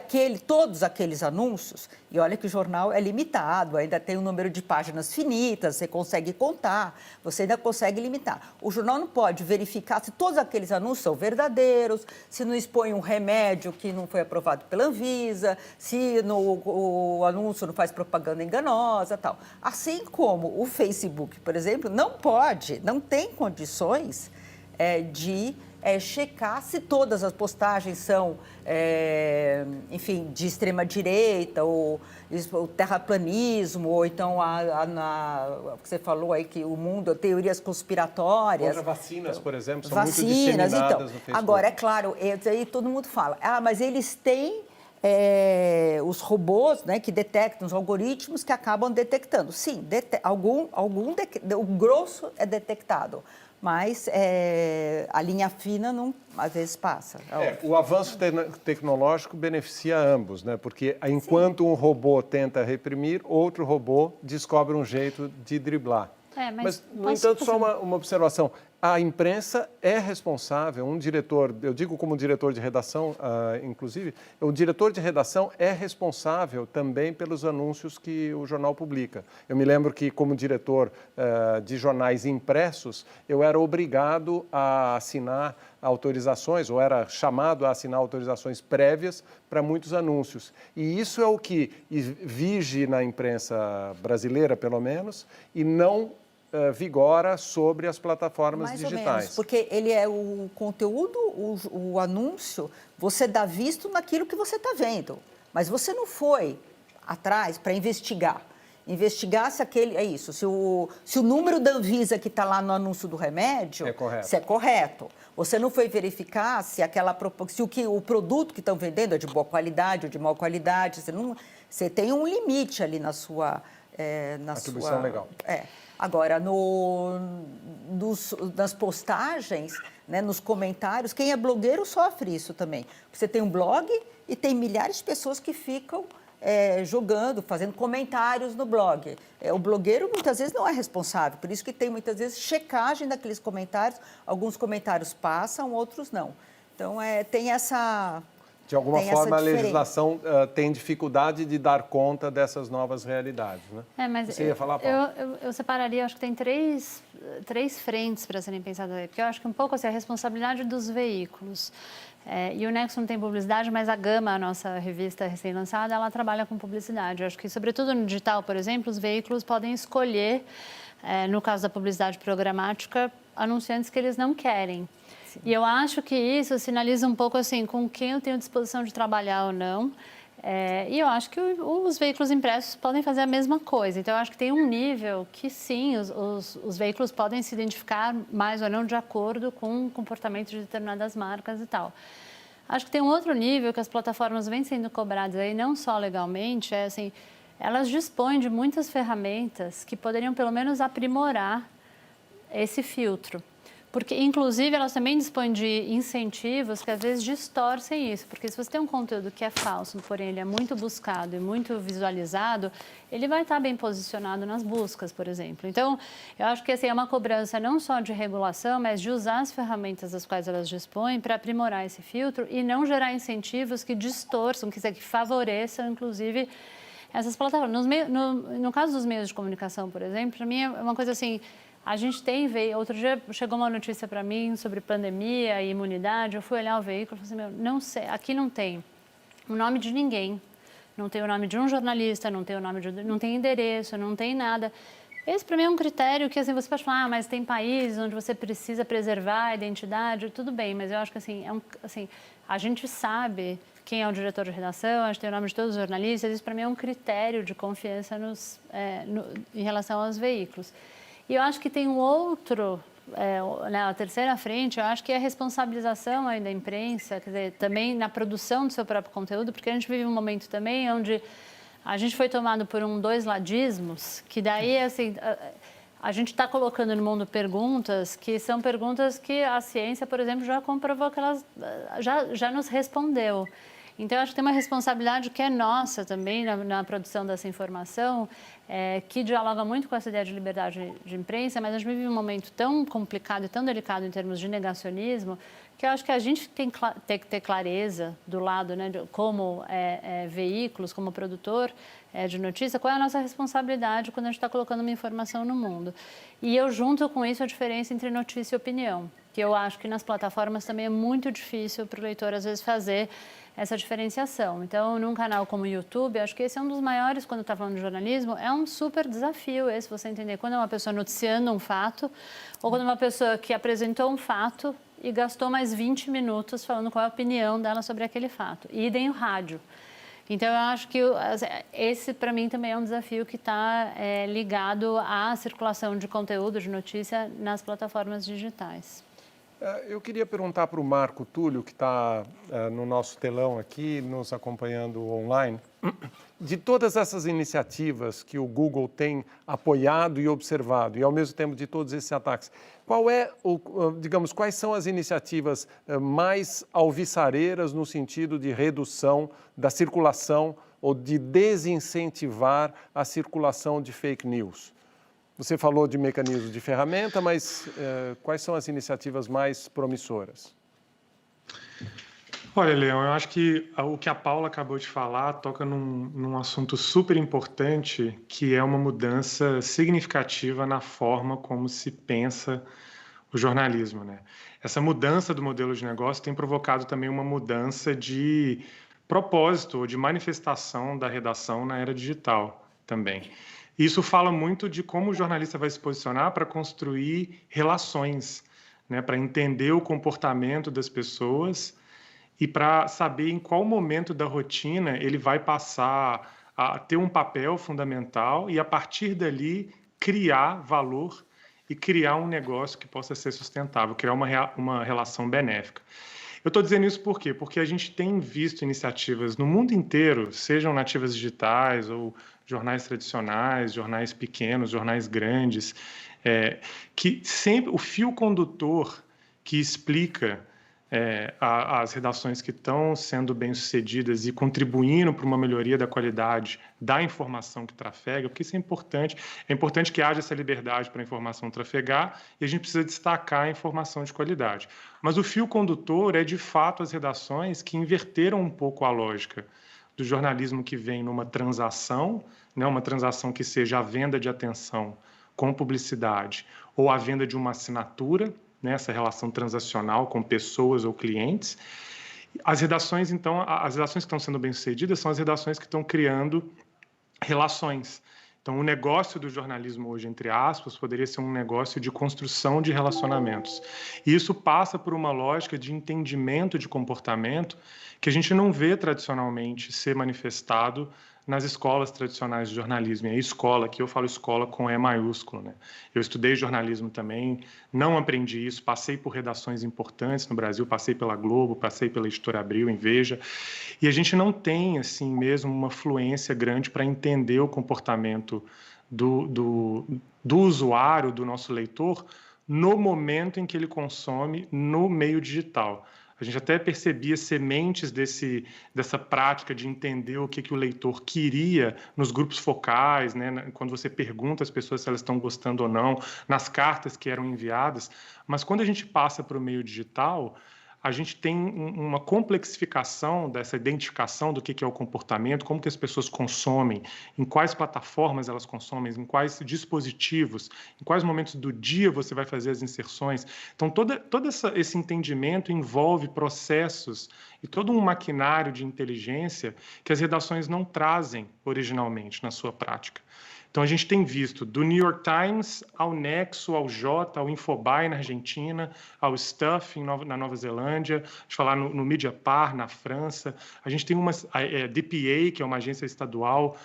Speaker 7: todos aqueles anúncios, e olha que o jornal é limitado, ainda tem um número de páginas finitas, você consegue contar, você ainda consegue limitar. O jornal não pode verificar se todos aqueles anúncios são verdadeiros, se não expõe um remédio que não foi aprovado pela Anvisa, se o anúncio não faz propaganda enganosa, tal. Assim como o Facebook, por exemplo, não tem condições de checar se todas as postagens são, enfim, de extrema-direita, ou terraplanismo, ou então o que você falou aí, que o mundo, teorias conspiratórias.
Speaker 1: Contra vacinas, por exemplo, são muito disseminadas no Facebook.
Speaker 7: Agora, é claro, aí todo mundo fala, mas eles têm os robôs, né, que detectam, os algoritmos que acabam detectando. Sim, o grosso é detectado, mas a linha fina não, às vezes passa.
Speaker 1: O avanço tecnológico beneficia ambos, né? Porque enquanto um robô tenta reprimir, outro robô descobre um jeito de driblar. Mas, no entanto, só uma observação. A imprensa é responsável, um diretor, eu digo como diretor de redação, inclusive, o diretor de redação é responsável também pelos anúncios que o jornal publica. Eu me lembro que, como diretor de jornais impressos, eu era obrigado a assinar autorizações, ou era chamado a assinar autorizações prévias para muitos anúncios. E isso é o que vige na imprensa brasileira, pelo menos, e não vigora sobre as plataformas
Speaker 7: Mais
Speaker 1: digitais.
Speaker 7: ou menos, porque ele é o conteúdo, o anúncio, você dá visto naquilo que você está vendo, mas você não foi atrás para investigar se aquele, se o número da Anvisa que está lá no anúncio do remédio se é correto. Você não foi verificar se o produto que estão vendendo é de boa qualidade ou de má qualidade. Você tem um limite ali na sua
Speaker 1: atribuição legal.
Speaker 7: Agora, nas postagens, né, nos comentários, quem é blogueiro sofre isso também. Você tem um blog e tem milhares de pessoas que ficam jogando, fazendo comentários no blog. O blogueiro muitas vezes não é responsável, por isso que tem muitas vezes checagem daqueles comentários. Alguns comentários passam, outros não. Então, tem essa...
Speaker 1: De alguma forma, a legislação tem dificuldade de dar conta dessas novas realidades, né?
Speaker 5: Mas
Speaker 1: você ia falar, Paulo?
Speaker 5: Eu separaria, acho que tem três frentes para serem pensadas aí, porque eu acho que um pouco a responsabilidade dos veículos. E o Nexo não tem publicidade, mas a Gama, a nossa revista recém-lançada, ela trabalha com publicidade. Eu acho que, sobretudo no digital, por exemplo, os veículos podem escolher, no caso da publicidade programática, anunciantes que eles não querem. Sim. E eu acho que isso sinaliza um pouco assim, com quem eu tenho disposição de trabalhar ou não. E eu acho que os veículos impressos podem fazer a mesma coisa. Então, eu acho que tem um nível que, sim, os veículos podem se identificar mais ou não de acordo com o comportamento de determinadas marcas e tal. Acho que tem um outro nível que as plataformas vêm sendo cobradas aí, não só legalmente, assim, elas dispõem de muitas ferramentas que poderiam, pelo menos, aprimorar esse filtro. Porque, inclusive, elas também dispõem de incentivos que, às vezes, distorcem isso. Porque se você tem um conteúdo que é falso, porém ele é muito buscado e muito visualizado, ele vai estar bem posicionado nas buscas, por exemplo. Então, eu acho que assim, é uma cobrança não só de regulação, mas de usar as ferramentas das quais elas dispõem para aprimorar esse filtro e não gerar incentivos que distorçam, que favoreçam, inclusive, essas plataformas. No caso dos meios de comunicação, por exemplo, para mim é uma coisa assim... A gente outro dia chegou uma notícia para mim sobre pandemia e imunidade, eu fui olhar o veículo e falei assim, não sei, aqui não tem o nome de ninguém, não tem o nome de um jornalista, não tem não tem endereço, não tem nada. Esse para mim é um critério que assim, você pode falar, mas tem países onde você precisa preservar a identidade, tudo bem, mas eu acho que assim, a gente sabe quem é o diretor de redação, a gente tem o nome de todos os jornalistas, isso para mim é um critério de confiança em relação aos veículos. E eu acho que tem um outro, a terceira frente, eu acho que é a responsabilização aí da imprensa, quer dizer, também na produção do seu próprio conteúdo, porque a gente vive um momento também onde a gente foi tomado por dois-ladismos, que daí, assim, a gente está colocando no mundo perguntas que são perguntas que a ciência, por exemplo, já comprovou que elas já nos respondeu. Então, eu acho que tem uma responsabilidade que é nossa também na produção dessa informação, que dialoga muito com essa ideia de liberdade de imprensa, mas a gente vive um momento tão complicado e tão delicado em termos de negacionismo, que eu acho que a gente tem que ter clareza do lado, né, como veículos, como produtor de notícia, qual é a nossa responsabilidade quando a gente está colocando uma informação no mundo. E eu junto com isso a diferença entre notícia e opinião, que eu acho que nas plataformas também é muito difícil para o leitor, às vezes, fazer essa diferenciação. Então, num canal como o YouTube, acho que esse é um dos maiores, quando está falando de jornalismo, é um super desafio você entender quando é uma pessoa noticiando um fato ou quando é uma pessoa que apresentou um fato e gastou mais 20 minutos falando qual é a opinião dela sobre aquele fato. E idem o rádio. Então, eu acho que esse, para mim, também é um desafio que está ligado à circulação de conteúdo, de notícia nas plataformas digitais.
Speaker 1: Eu queria perguntar para o Marco Túlio, que está no nosso telão aqui, nos acompanhando online, de todas essas iniciativas que o Google tem apoiado e observado, e ao mesmo tempo de todos esses ataques, quais são as iniciativas mais alvissareiras no sentido de redução da circulação ou de desincentivar a circulação de fake news? Você falou de mecanismos de ferramenta, mas quais são as iniciativas mais promissoras?
Speaker 6: Olha, Leão, eu acho que o que a Paula acabou de falar toca num assunto super importante, que é uma mudança significativa na forma como se pensa o jornalismo, né? Essa mudança do modelo de negócio tem provocado também uma mudança de propósito ou de manifestação da redação na era digital também. Isso fala muito de como o jornalista vai se posicionar para construir relações, né, para entender o comportamento das pessoas e para saber em qual momento da rotina ele vai passar a ter um papel fundamental e, a partir dali, criar valor e criar um negócio que possa ser sustentável, criar uma relação benéfica. Eu estou dizendo isso por quê? Porque a gente tem visto iniciativas no mundo inteiro, sejam nativas digitais ou jornais tradicionais, jornais pequenos, jornais grandes, que sempre o fio condutor que explica as redações que estão sendo bem-sucedidas e contribuindo para uma melhoria da qualidade da informação que trafega, porque isso é importante que haja essa liberdade para a informação trafegar e a gente precisa destacar a informação de qualidade. Mas o fio condutor é, de fato, as redações que inverteram um pouco a lógica do jornalismo que vem numa transação, né, uma transação que seja a venda de atenção com publicidade ou a venda de uma assinatura, nessa relação transacional com pessoas ou clientes. As redações, então, as redações que estão sendo bem-sucedidas são as redações que estão criando relações. Então, o negócio do jornalismo hoje, entre aspas, poderia ser um negócio de construção de relacionamentos. E isso passa por uma lógica de entendimento de comportamento que a gente não vê tradicionalmente ser manifestado nas escolas tradicionais de jornalismo. E a escola, aqui eu falo escola com E maiúsculo, né? Eu estudei jornalismo também, não aprendi isso, passei por redações importantes no Brasil, passei pela Globo, passei pela Editora Abril, em Veja, e a gente não tem, assim mesmo, uma fluência grande para entender o comportamento do usuário, do nosso leitor, no momento em que ele consome no meio digital. A gente até percebia sementes dessa prática de entender o que o leitor queria nos grupos focais, né? Quando você pergunta às pessoas se elas estão gostando ou não, nas cartas que eram enviadas. Mas quando a gente passa para o meio digital, a gente tem uma complexificação dessa identificação do que é o comportamento, como que as pessoas consomem, em quais plataformas elas consomem, em quais dispositivos, em quais momentos do dia você vai fazer as inserções. Então, todo esse entendimento envolve processos e todo um maquinário de inteligência que as redações não trazem originalmente na sua prática. Então, a gente tem visto do New York Times ao Nexo, ao Jota, ao Infobae na Argentina, ao Stuff na Nova Zelândia, a gente falar no Mediapart na França. A gente tem uma DPA, que é uma agência estadual,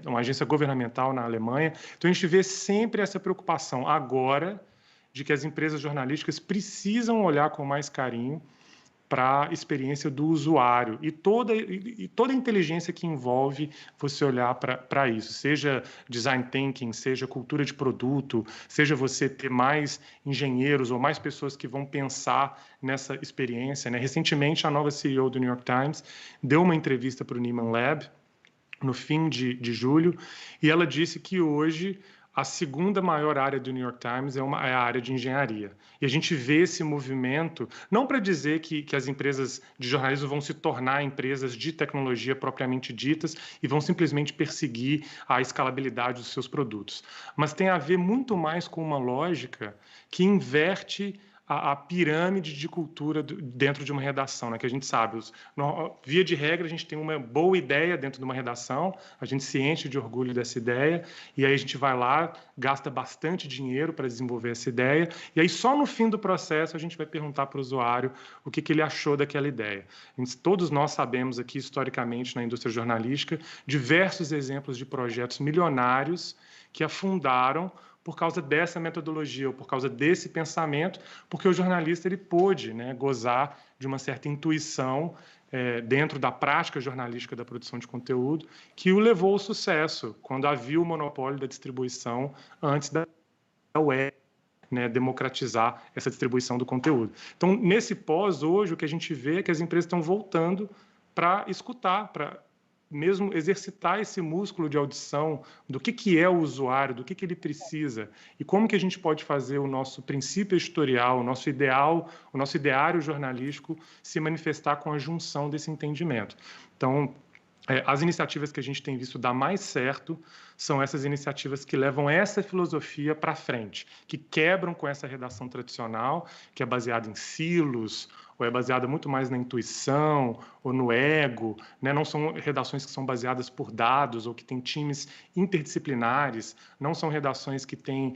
Speaker 6: uma agência governamental na Alemanha. Então, a gente vê sempre essa preocupação agora de que as empresas jornalísticas precisam olhar com mais carinho para a experiência do usuário e toda a inteligência que envolve você olhar para isso, seja design thinking, seja cultura de produto, seja você ter mais engenheiros ou mais pessoas que vão pensar nessa experiência, né? Recentemente, a nova CEO do New York Times deu uma entrevista para o Nieman Lab, no fim de julho, e ela disse que hoje a segunda maior área do New York Times é a área de engenharia. E a gente vê esse movimento, não para dizer que as empresas de jornalismo vão se tornar empresas de tecnologia propriamente ditas e vão simplesmente perseguir a escalabilidade dos seus produtos, mas tem a ver muito mais com uma lógica que inverte a pirâmide de cultura dentro de uma redação, né? Que a gente sabe, via de regra, a gente tem uma boa ideia dentro de uma redação, a gente se enche de orgulho dessa ideia, e aí a gente vai lá, gasta bastante dinheiro para desenvolver essa ideia, e aí só no fim do processo a gente vai perguntar para o usuário o que ele achou daquela ideia. Todos nós sabemos aqui, historicamente, na indústria jornalística, diversos exemplos de projetos milionários que afundaram por causa dessa metodologia, ou por causa desse pensamento, porque o jornalista ele pôde, né, gozar de uma certa intuição dentro da prática jornalística da produção de conteúdo, que o levou ao sucesso, quando havia o monopólio da distribuição antes da web, né, democratizar essa distribuição do conteúdo. Então, nesse pós, hoje, o que a gente vê é que as empresas estão voltando para escutar, para mesmo exercitar esse músculo de audição do que é o usuário, do que ele precisa e como que a gente pode fazer o nosso princípio editorial, o nosso ideário jornalístico se manifestar com a junção desse entendimento. Então, as iniciativas que a gente tem visto dar mais certo são essas iniciativas que levam essa filosofia para frente, que quebram com essa redação tradicional, que é baseada em silos, ou é baseada muito mais na intuição ou no ego, né? Não são redações que são baseadas por dados ou que têm times interdisciplinares, não são redações que têm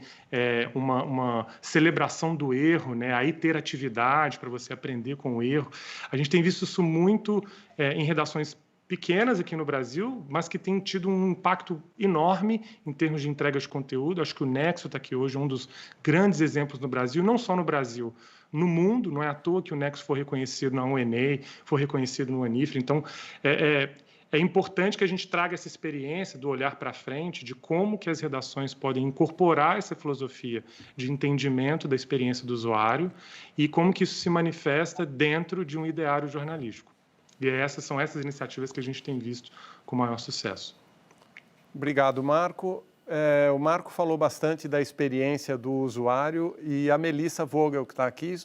Speaker 6: uma celebração do erro, né? A iteratividade para você aprender com o erro. A gente tem visto isso muito em redações pequenas aqui no Brasil, mas que têm tido um impacto enorme em termos de entrega de conteúdo. Acho que o Nexo está aqui hoje, um dos grandes exemplos no Brasil, não só no Brasil, no mundo. Não é à toa que o Nexo foi reconhecido na UNA, foi reconhecido no ANIFRE. Então, é importante que a gente traga essa experiência do olhar para frente, de como que as redações podem incorporar essa filosofia de entendimento da experiência do usuário e como que isso se manifesta dentro de um ideário jornalístico. E são essas iniciativas que a gente tem visto com maior sucesso.
Speaker 1: Obrigado, Marco. O Marco falou bastante da experiência do usuário e a Melissa Vogel, que está aqui,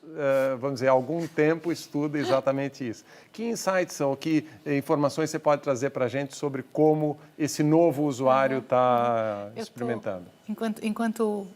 Speaker 1: vamos dizer, há algum tempo estuda exatamente isso. Que insights são, que informações você pode trazer para a gente sobre como esse novo usuário está experimentando?
Speaker 2: Enquanto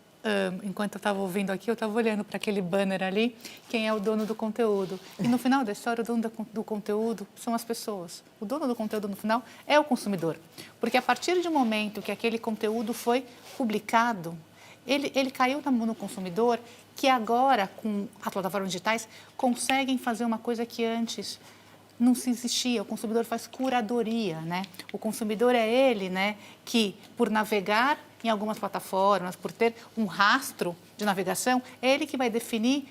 Speaker 2: enquanto eu estava ouvindo aqui, eu estava olhando para aquele banner ali, quem é o dono do conteúdo. E no final da história, o dono do conteúdo são as pessoas. O dono do conteúdo, no final, é o consumidor. Porque a partir de um momento que aquele conteúdo foi publicado, ele caiu na mão do consumidor, que agora, com as plataformas digitais, conseguem fazer uma coisa que antes não se existia. O consumidor faz curadoria, né? O consumidor é ele, né, que, por navegar em algumas plataformas, por ter um rastro de navegação, é ele que vai definir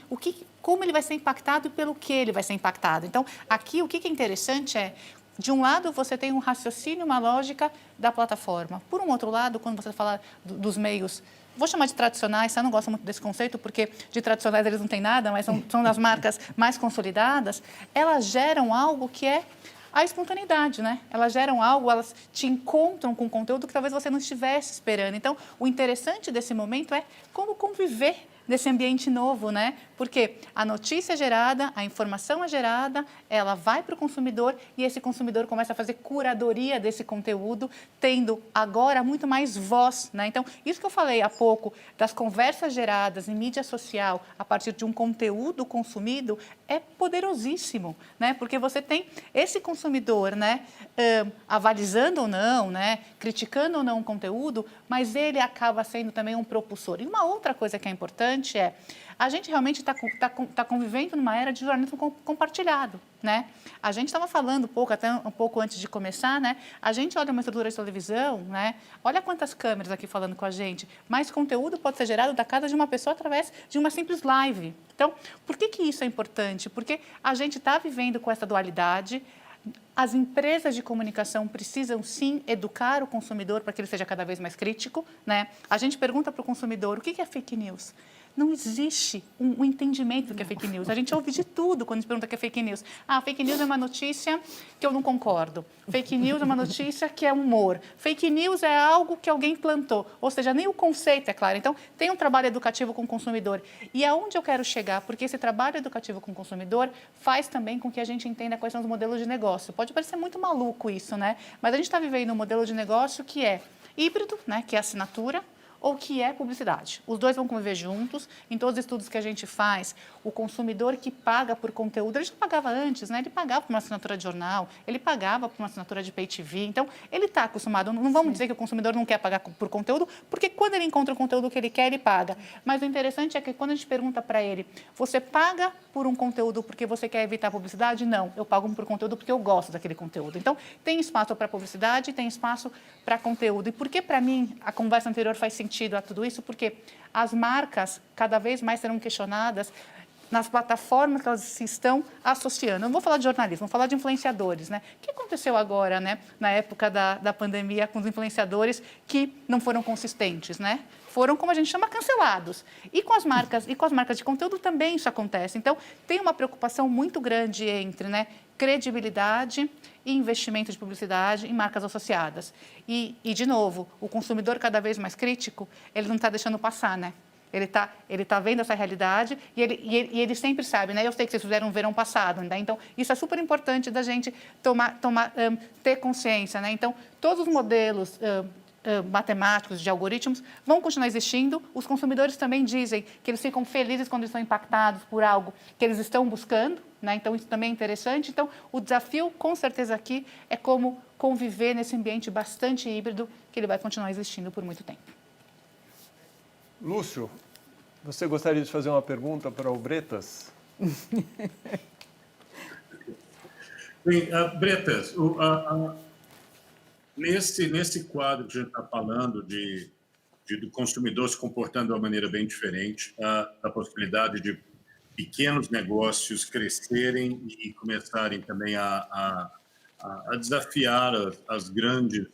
Speaker 2: como ele vai ser impactado e pelo que ele vai ser impactado. Então, aqui o que é interessante é, de um lado, você tem um raciocínio, uma lógica da plataforma. Por um outro lado, quando você fala dos meios, vou chamar de tradicionais, eu não gosto muito desse conceito, porque de tradicionais eles não têm nada, mas são das marcas mais consolidadas, elas geram algo que é a espontaneidade, né? Elas geram algo, elas te encontram com conteúdo que talvez você não estivesse esperando. Então, o interessante desse momento é como conviver nesse ambiente novo, né? Porque a notícia é gerada, a informação é gerada, ela vai para o consumidor e esse consumidor começa a fazer curadoria desse conteúdo, tendo agora muito mais voz, né? Então, isso que eu falei há pouco das conversas geradas em mídia social a partir de um conteúdo consumido é poderosíssimo, né? Porque você tem esse consumidor, né, avalizando ou não, né, criticando ou não o conteúdo, mas ele acaba sendo também um propulsor. E uma outra coisa que é importante é, a gente realmente está convivendo numa era de jornalismo compartilhado, né? A gente estava falando até um pouco antes de começar, né? A gente olha uma estrutura de televisão, né? Olha quantas câmeras aqui falando com a gente. Mais conteúdo pode ser gerado da casa de uma pessoa através de uma simples live. Então, por que isso é importante? Porque a gente está vivendo com essa dualidade. As empresas de comunicação precisam, sim, educar o consumidor para que ele seja cada vez mais crítico, né? A gente pergunta para o consumidor, o que é fake news? Não existe um entendimento do que é fake news. A gente ouve de tudo quando a gente pergunta o que é fake news. Ah, fake news é uma notícia que eu não concordo. Fake news é uma notícia que é humor. Fake news é algo que alguém plantou. Ou seja, nem o conceito é claro. Então, tem um trabalho educativo com o consumidor. E aonde eu quero chegar? Porque esse trabalho educativo com o consumidor faz também com que a gente entenda quais são os modelos de negócio. Pode parecer muito maluco isso, né? Mas a gente está vivendo um modelo de negócio que é híbrido, né? Que é assinatura, ou que é publicidade. Os dois vão conviver juntos. Em todos os estudos que a gente faz, o consumidor que paga por conteúdo, ele já pagava antes, né? Ele pagava por uma assinatura de jornal, ele pagava por uma assinatura de pay TV. Então, ele está acostumado. Não vamos dizer que o consumidor não quer pagar por conteúdo, porque quando ele encontra o conteúdo que ele quer, ele paga. Mas o interessante é que quando a gente pergunta para ele, você paga por um conteúdo porque você quer evitar publicidade? Não, eu pago por conteúdo porque eu gosto daquele conteúdo. Então, tem espaço para publicidade, tem espaço para conteúdo. E por que, para mim, a conversa anterior faz sentido a tudo isso? Porque as marcas cada vez mais serão questionadas nas plataformas que elas se estão associando. Não vou falar de jornalismo, vou falar de influenciadores, né? O que aconteceu agora, né, na época da pandemia, com os influenciadores que não foram consistentes, né? Foram, como a gente chama, cancelados. E com as marcas de conteúdo também isso acontece. Então, tem uma preocupação muito grande entre, né, credibilidade e investimento de publicidade em marcas associadas. E, de novo, o consumidor cada vez mais crítico, ele não está deixando passar, né? Ele tá vendo essa realidade e ele sempre sabe, né? Eu sei que vocês fizeram no verão passado, né? Então, isso é super importante da gente ter consciência, né? Então, todos os modelos matemáticos de algoritmos vão continuar existindo. Os consumidores também dizem que eles ficam felizes quando estão impactados por algo que eles estão buscando, né? Então, isso também é interessante. Então, o desafio, com certeza, aqui é como conviver nesse ambiente bastante híbrido que ele vai continuar existindo por muito tempo.
Speaker 1: Lúcio, você gostaria de fazer uma pergunta para o Bretas?
Speaker 3: Bem, Bretas, nesse quadro que a gente está falando do consumidor se comportando de uma maneira bem diferente, a possibilidade de pequenos negócios crescerem e começarem também a desafiar as grandes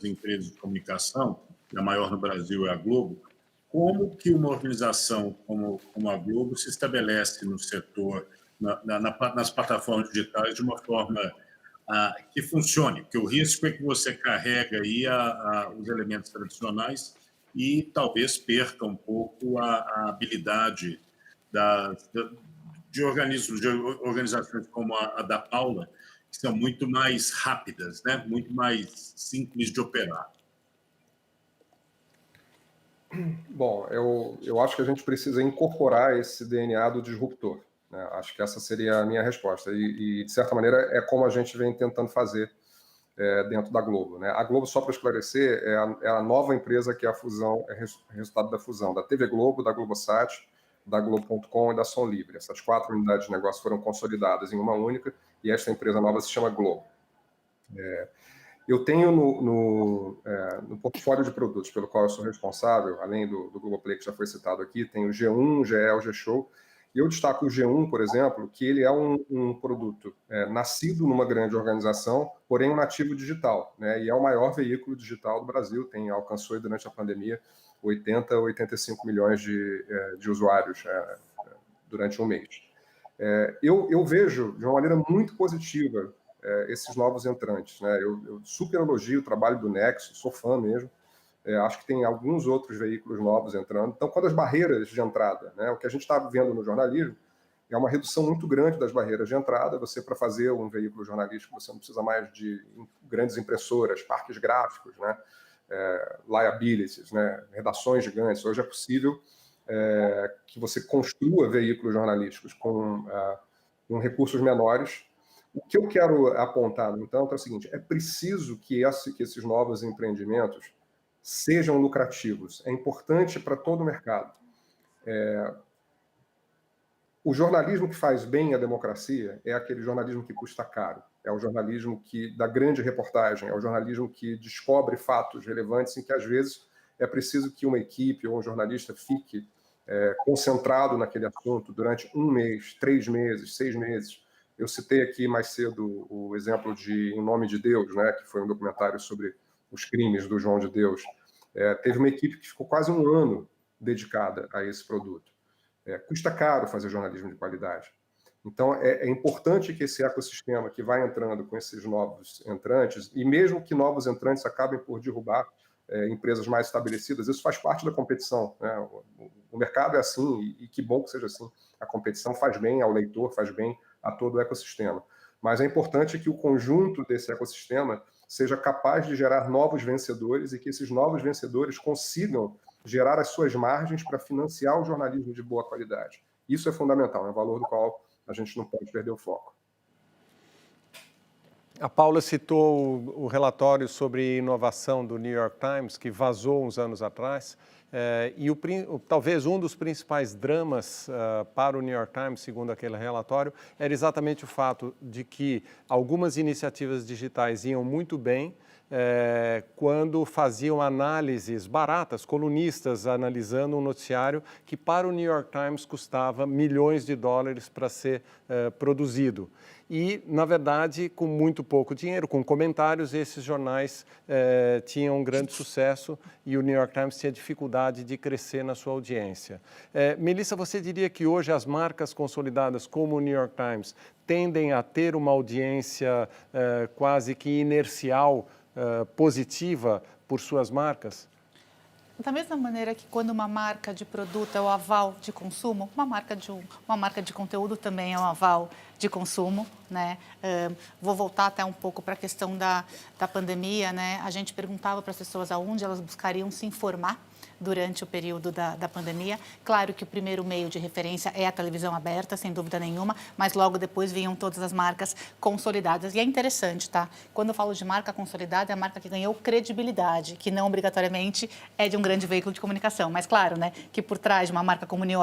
Speaker 3: empresas de comunicação, a maior no Brasil é a Globo. Como que uma organização como a Globo se estabelece no setor, nas plataformas digitais, de uma forma que funcione? Porque o risco é que você carrega aí os elementos tradicionais e talvez perca um pouco a habilidade de organizações como a da Paula, que são muito mais rápidas, né? Muito mais simples de operar.
Speaker 4: Bom, eu acho que a gente precisa incorporar esse DNA do disruptor, né? Acho que essa seria a minha resposta. E, de certa maneira, é como a gente vem tentando fazer dentro da Globo, né? A Globo, só para esclarecer, é a nova empresa que é a fusão, resultado da fusão da TV Globo, da Globosat, da Globo.com e da Som Livre. Essas 4 unidades de negócio foram consolidadas em uma única e esta empresa nova se chama Globo. Eu tenho no portfólio de produtos pelo qual eu sou responsável, além do Globoplay, que já foi citado aqui, tem o G1, o GE, o G-Show. E eu destaco o G1, por exemplo, que ele é um produto nascido numa grande organização, porém um nativo digital, né? E é o maior veículo digital do Brasil, alcançou durante a pandemia 85 milhões de usuários durante um mês. Eu vejo de uma maneira muito positiva esses novos entrantes, né? Eu super elogio o trabalho do Nexo, sou fã mesmo. Acho que tem alguns outros veículos novos entrando. Então, quando as barreiras de entrada, né, o que a gente está vendo no jornalismo é uma redução muito grande das barreiras de entrada. Você, para fazer um veículo jornalístico, você não precisa mais de grandes impressoras, parques gráficos, né, liabilities, né, redações gigantes. Hoje é possível que você construa veículos jornalísticos com recursos menores. O que eu quero apontar, no entanto, é o seguinte: é preciso que esses novos empreendimentos sejam lucrativos. É importante para todo o mercado. O jornalismo que faz bem a democracia é aquele jornalismo que custa caro. É o jornalismo que dá grande reportagem, é o jornalismo que descobre fatos relevantes em que, às vezes, é preciso que uma equipe ou um jornalista fique concentrado naquele assunto durante 1 mês, 3 meses, 6 meses. Eu citei aqui mais cedo o exemplo de Em Nome de Deus, né, que foi um documentário sobre os crimes do João de Deus. Teve uma equipe que ficou quase 1 ano dedicada a esse produto. Custa caro fazer jornalismo de qualidade. Então, é importante que esse ecossistema que vai entrando com esses novos entrantes, e mesmo que novos entrantes acabem por derrubar empresas mais estabelecidas, isso faz parte da competição, né? O mercado é assim, e que bom que seja assim. A competição faz bem ao leitor, faz bem a todo o ecossistema. Mas é importante que o conjunto desse ecossistema seja capaz de gerar novos vencedores e que esses novos vencedores consigam gerar as suas margens para financiar o jornalismo de boa qualidade. Isso é fundamental, é um valor do qual a gente não pode perder o foco.
Speaker 1: A Paula citou o relatório sobre inovação do New York Times, que vazou uns anos atrás, e talvez um dos principais dramas para o New York Times, segundo aquele relatório, era exatamente o fato de que algumas iniciativas digitais iam muito bem, quando faziam análises baratas, colunistas analisando um noticiário que para o New York Times custava milhões de dólares para ser produzido. E, na verdade, com muito pouco dinheiro, com comentários, esses jornais tinham um grande sucesso e o New York Times tinha dificuldade de crescer na sua audiência. Melissa, você diria que hoje as marcas consolidadas como o New York Times tendem a ter uma audiência quase que inercial, positiva por suas marcas?
Speaker 2: Da mesma maneira que quando uma marca de produto é o aval de consumo, uma marca de conteúdo também é um aval de consumo, né? Vou voltar até um pouco para a questão da pandemia, né? A gente perguntava para as pessoas aonde elas buscariam se informar durante o período da pandemia. Claro que o primeiro meio de referência é a televisão aberta, sem dúvida nenhuma, mas logo depois vinham todas as marcas consolidadas. E é interessante, tá? Quando eu falo de marca consolidada, é a marca que ganhou credibilidade, que não obrigatoriamente é de um grande veículo de comunicação. Mas claro, né, que por trás de uma marca como o New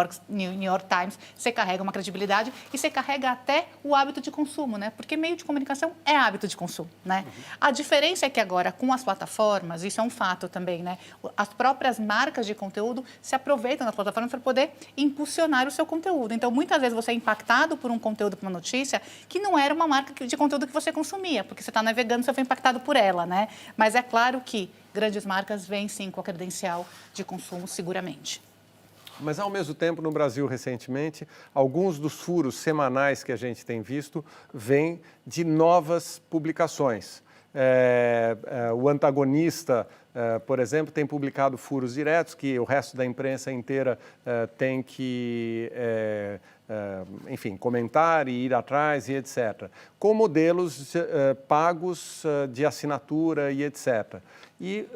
Speaker 2: York Times, você carrega uma credibilidade e você carrega até o hábito de consumo, né? Porque meio de comunicação é hábito de consumo, né? A diferença é que agora, com as plataformas, isso é um fato também, né? As próprias marcas de conteúdo se aproveitam das plataformas para poder impulsionar o seu conteúdo. Então, muitas vezes você é impactado por um conteúdo, por uma notícia, que não era uma marca de conteúdo que você consumia, porque você está navegando, você foi impactado por ela, né? Mas é claro que grandes marcas vêm, sim, com a credencial de consumo, seguramente.
Speaker 1: Mas, ao mesmo tempo, no Brasil, recentemente, alguns dos furos semanais que a gente tem visto vêm de novas publicações. O Antagonista, por exemplo, tem publicado furos diretos que o resto da imprensa inteira tem que, enfim, comentar e ir atrás e etc. Com modelos pagos de assinatura e etc. E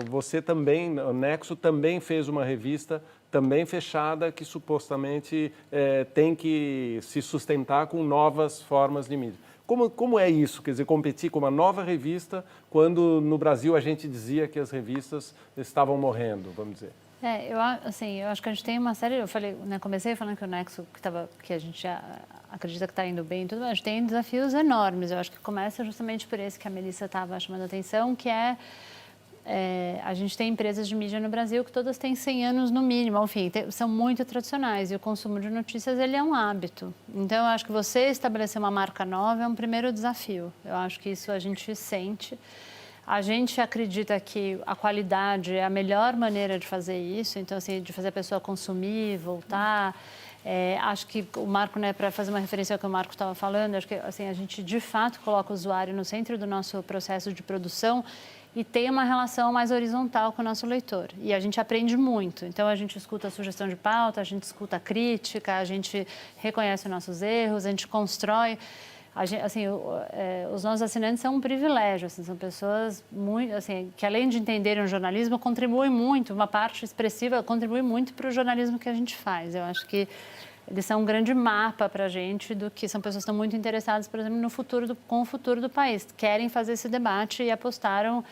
Speaker 1: você também, o Nexo também fez uma revista também fechada que supostamente tem que se sustentar com novas formas de mídia. Como é isso? Quer dizer, competir com uma nova revista quando no Brasil a gente dizia que as revistas estavam morrendo, vamos dizer?
Speaker 5: Eu acho que a gente tem uma série. Eu falei, né, comecei falando que o Nexo, que a gente já acredita que está indo bem e tudo, mas a gente tem desafios enormes. Eu acho que começa justamente por esse que a Melissa estava chamando a atenção, que a gente tem empresas de mídia no Brasil que todas têm 100 anos no mínimo, enfim, são muito tradicionais e o consumo de notícias ele é um hábito. Então, eu acho que você estabelecer uma marca nova é um primeiro desafio. Eu acho que isso a gente sente. A gente acredita que a qualidade é a melhor maneira de fazer isso, então, assim, de fazer a pessoa consumir, voltar. Acho que o Marco, né, para fazer uma referência ao que o Marco estava falando, acho que assim, a gente, de fato, coloca o usuário no centro do nosso processo de produção e tem uma relação mais horizontal com o nosso leitor. E a gente aprende muito. Então, a gente escuta a sugestão de pauta, a gente escuta a crítica, a gente reconhece os nossos erros, a gente constrói. Os nossos assinantes são um privilégio, assim, são pessoas muito, assim, que além de entenderem o jornalismo, contribuem muito, uma parte expressiva contribui muito para o jornalismo que a gente faz. Eu acho que eles são um grande mapa para a gente do que são pessoas que estão muito interessadas, por exemplo, com o futuro do país, querem fazer esse debate e apostaram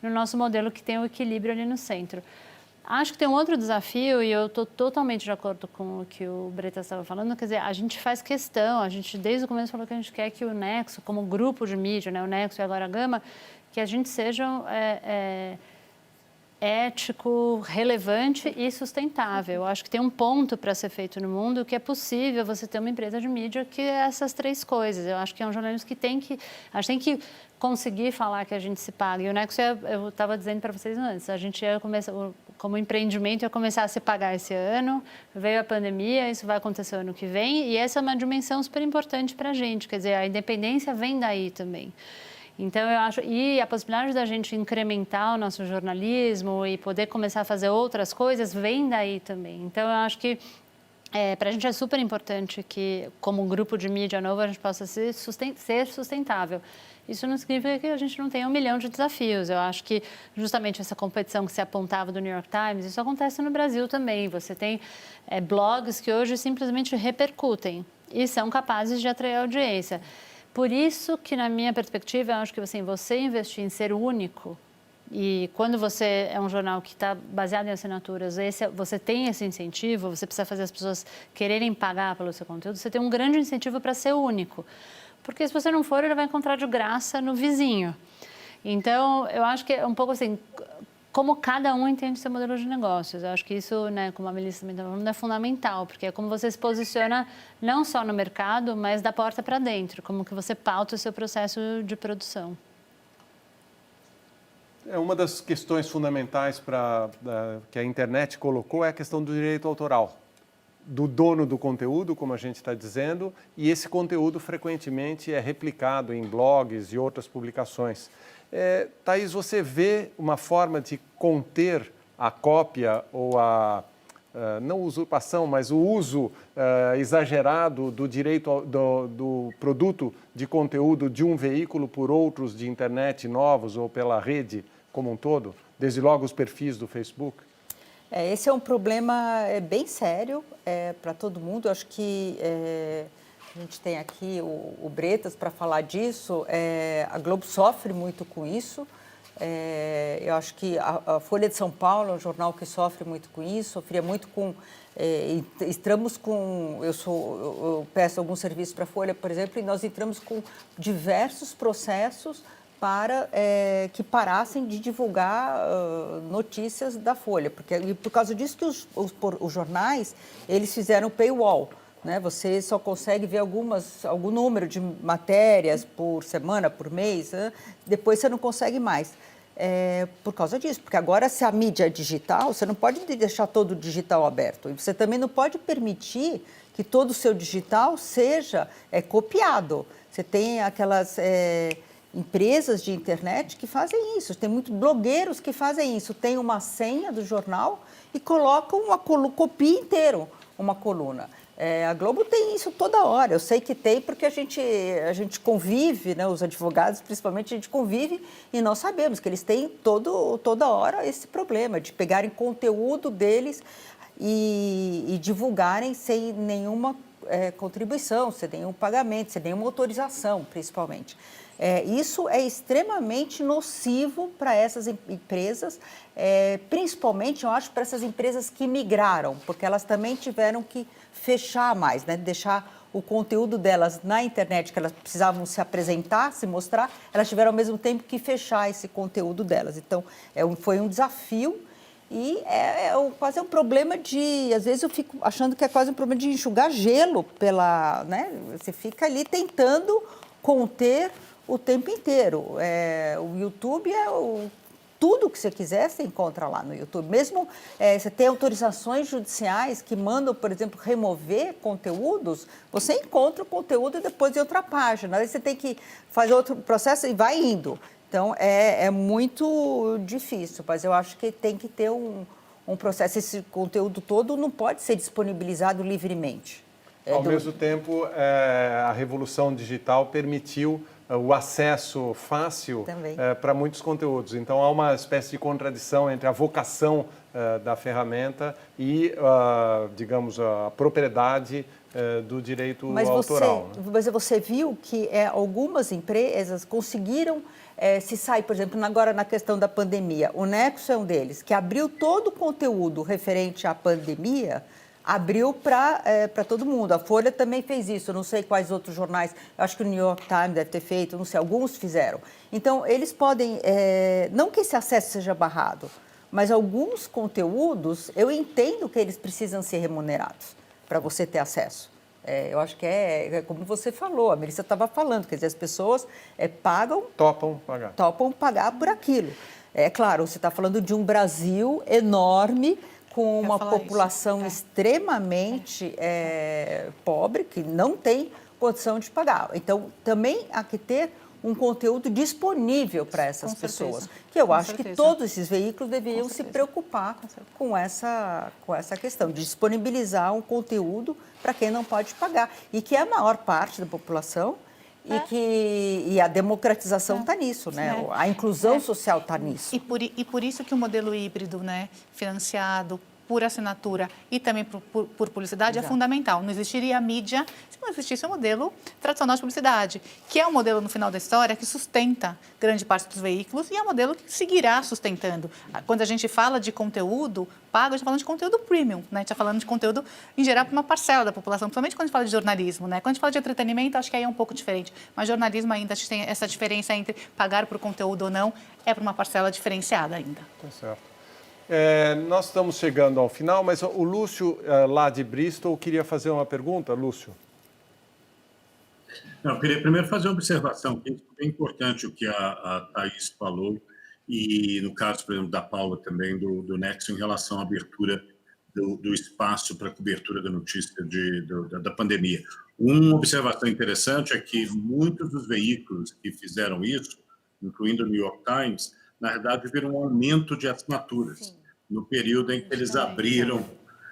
Speaker 5: no nosso modelo que tem o equilíbrio ali no centro. Acho que tem um outro desafio, e eu estou totalmente de acordo com o que o Bretas estava falando, quer dizer, a gente faz questão, a gente desde o começo falou que a gente quer que o Nexo, como grupo de mídia, né, o Nexo e agora a Gama, que a gente seja ético, relevante e sustentável. Eu acho que tem um ponto para ser feito no mundo que é possível você ter uma empresa de mídia que é essas três coisas. Eu acho que é um jornalismo que a gente tem que conseguir falar que a gente se paga. E o Nexo, eu estava dizendo para vocês antes, a gente ia começar, como empreendimento, ia começar a se pagar esse ano, veio a pandemia, isso vai acontecer ano que vem, e essa é uma dimensão super importante para a gente, quer dizer, a independência vem daí também. Então, eu acho, e a possibilidade da gente incrementar o nosso jornalismo e poder começar a fazer outras coisas vem daí também. Então, eu acho que para a gente é super importante que, como um grupo de mídia novo, a gente possa ser sustentável. Isso não significa que a gente não tenha 1 milhão de desafios. Eu acho que justamente essa competição que se apontava do New York Times, isso acontece no Brasil também. Você tem blogs que hoje simplesmente repercutem e são capazes de atrair audiência. Por isso que, na minha perspectiva, eu acho que assim, você investir em ser único, e quando você é um jornal que está baseado em assinaturas, você tem esse incentivo, você precisa fazer as pessoas quererem pagar pelo seu conteúdo, você tem um grande incentivo para ser único. Porque se você não for, ele vai encontrar de graça no vizinho. Então, eu acho que é um pouco assim, como cada um entende seu modelo de negócios. Eu acho que isso, né, como a Melissa também está falando, é fundamental, porque é como você se posiciona não só no mercado, mas da porta para dentro, como que você pauta o seu processo de produção.
Speaker 1: Uma das questões fundamentais que a internet colocou é a questão do direito autoral, do dono do conteúdo, como a gente está dizendo, e esse conteúdo frequentemente é replicado em blogs e outras publicações. Thaís, você vê uma forma de conter a cópia ou não usurpação, mas o uso exagerado do direito do produto de conteúdo de um veículo por outros de internet novos ou pela rede como um todo, desde logo os perfis do Facebook?
Speaker 7: Esse é um problema bem sério para todo mundo. Eu acho que a gente tem aqui o Bretas para falar disso. A Globo sofre muito com isso. Eu acho que a Folha de São Paulo é um jornal que sofre muito com isso, sofria muito com... entramos com... Eu peço alguns serviços para a Folha, por exemplo, e nós entramos com diversos processos para que parassem de divulgar notícias da Folha. E por causa disso que os jornais, eles fizeram paywall. Né? Você só consegue ver algum número de matérias por semana, por mês, né? Depois você não consegue mais. Por causa disso, porque agora se a mídia é digital, você não pode deixar todo o digital aberto. E você também não pode permitir que todo o seu digital seja copiado. Você tem aquelas empresas de internet que fazem isso, tem muitos blogueiros que fazem isso. Tem uma senha do jornal e colocam copia inteiro uma coluna. A Globo tem isso toda hora. Eu sei que tem porque a gente convive, né, os advogados, principalmente, a gente convive e nós sabemos que eles têm toda hora esse problema de pegarem conteúdo deles e divulgarem sem nenhuma contribuição, sem nenhum pagamento, sem nenhuma autorização, principalmente. Isso é extremamente nocivo para essas empresas, principalmente, eu acho, para essas empresas que migraram, porque elas também tiveram que fechar mais, né? Deixar o conteúdo delas na internet, que elas precisavam se apresentar, se mostrar, elas tiveram ao mesmo tempo que fechar esse conteúdo delas. Então, foi um desafio e quase um problema de... Às vezes eu fico achando que é quase um problema de enxugar gelo né? Você fica ali tentando conter o tempo inteiro. O YouTube tudo que você quiser, você encontra lá no YouTube. Mesmo você tem autorizações judiciais que mandam, por exemplo, remover conteúdos, você encontra o conteúdo depois em outra página. Aí você tem que fazer outro processo e vai indo. Então, é muito difícil, mas eu acho que tem que ter um processo. Esse conteúdo todo não pode ser disponibilizado livremente.
Speaker 1: Ao mesmo tempo, a revolução digital permitiu o acesso fácil para muitos conteúdos. Então, há uma espécie de contradição entre a vocação da ferramenta e, digamos, a propriedade do direito autoral.
Speaker 7: Mas você viu que algumas empresas conseguiram se sair, por exemplo, agora na questão da pandemia. O Nexo é um deles, que abriu todo o conteúdo referente à pandemia, abriu para todo mundo. A Folha também fez isso, eu não sei quais outros jornais, eu acho que o New York Times deve ter feito, não sei, alguns fizeram. Então, eles podem, não que esse acesso seja barrado, mas alguns conteúdos, eu entendo que eles precisam ser remunerados para você ter acesso. Eu acho que é como você falou, a Melissa estava falando, quer dizer, as pessoas topam pagar por aquilo. É claro, você está falando de um Brasil enorme, com uma população extremamente pobre, que não tem condição de pagar. Então, também há que ter um conteúdo disponível para essas pessoas, que eu acho que todos esses veículos deveriam se preocupar com essa questão, de disponibilizar um conteúdo para quem não pode pagar, e que é a maior parte da população, e a democratização está nisso, né? A inclusão social está nisso.
Speaker 2: E por isso que o modelo híbrido, né, financiado por assinatura e também por publicidade é fundamental. Não existiria a mídia se não existisse o modelo tradicional de publicidade, que é um modelo, no final da história, que sustenta grande parte dos veículos e é um modelo que seguirá sustentando. Quando a gente fala de conteúdo pago, a gente está falando de conteúdo premium, né? A gente está falando de conteúdo, em geral, para uma parcela da população, principalmente quando a gente fala de jornalismo, né? Quando a gente fala de entretenimento, acho que aí é um pouco diferente. Mas jornalismo ainda tem essa diferença entre pagar por conteúdo ou não, é para uma parcela diferenciada ainda.
Speaker 1: Tá certo. Nós estamos chegando ao final, mas o Lúcio, lá de Bristol, queria fazer uma pergunta. Lúcio?
Speaker 3: Não, eu queria primeiro fazer uma observação, que é importante o que a Thaís falou, e no caso, por exemplo, da Paula também, do Nexo, em relação à abertura do espaço para cobertura da notícia da pandemia. Uma observação interessante é que muitos dos veículos que fizeram isso, incluindo o New York Times, na verdade, viram um aumento de assinaturas no período em que eles abriram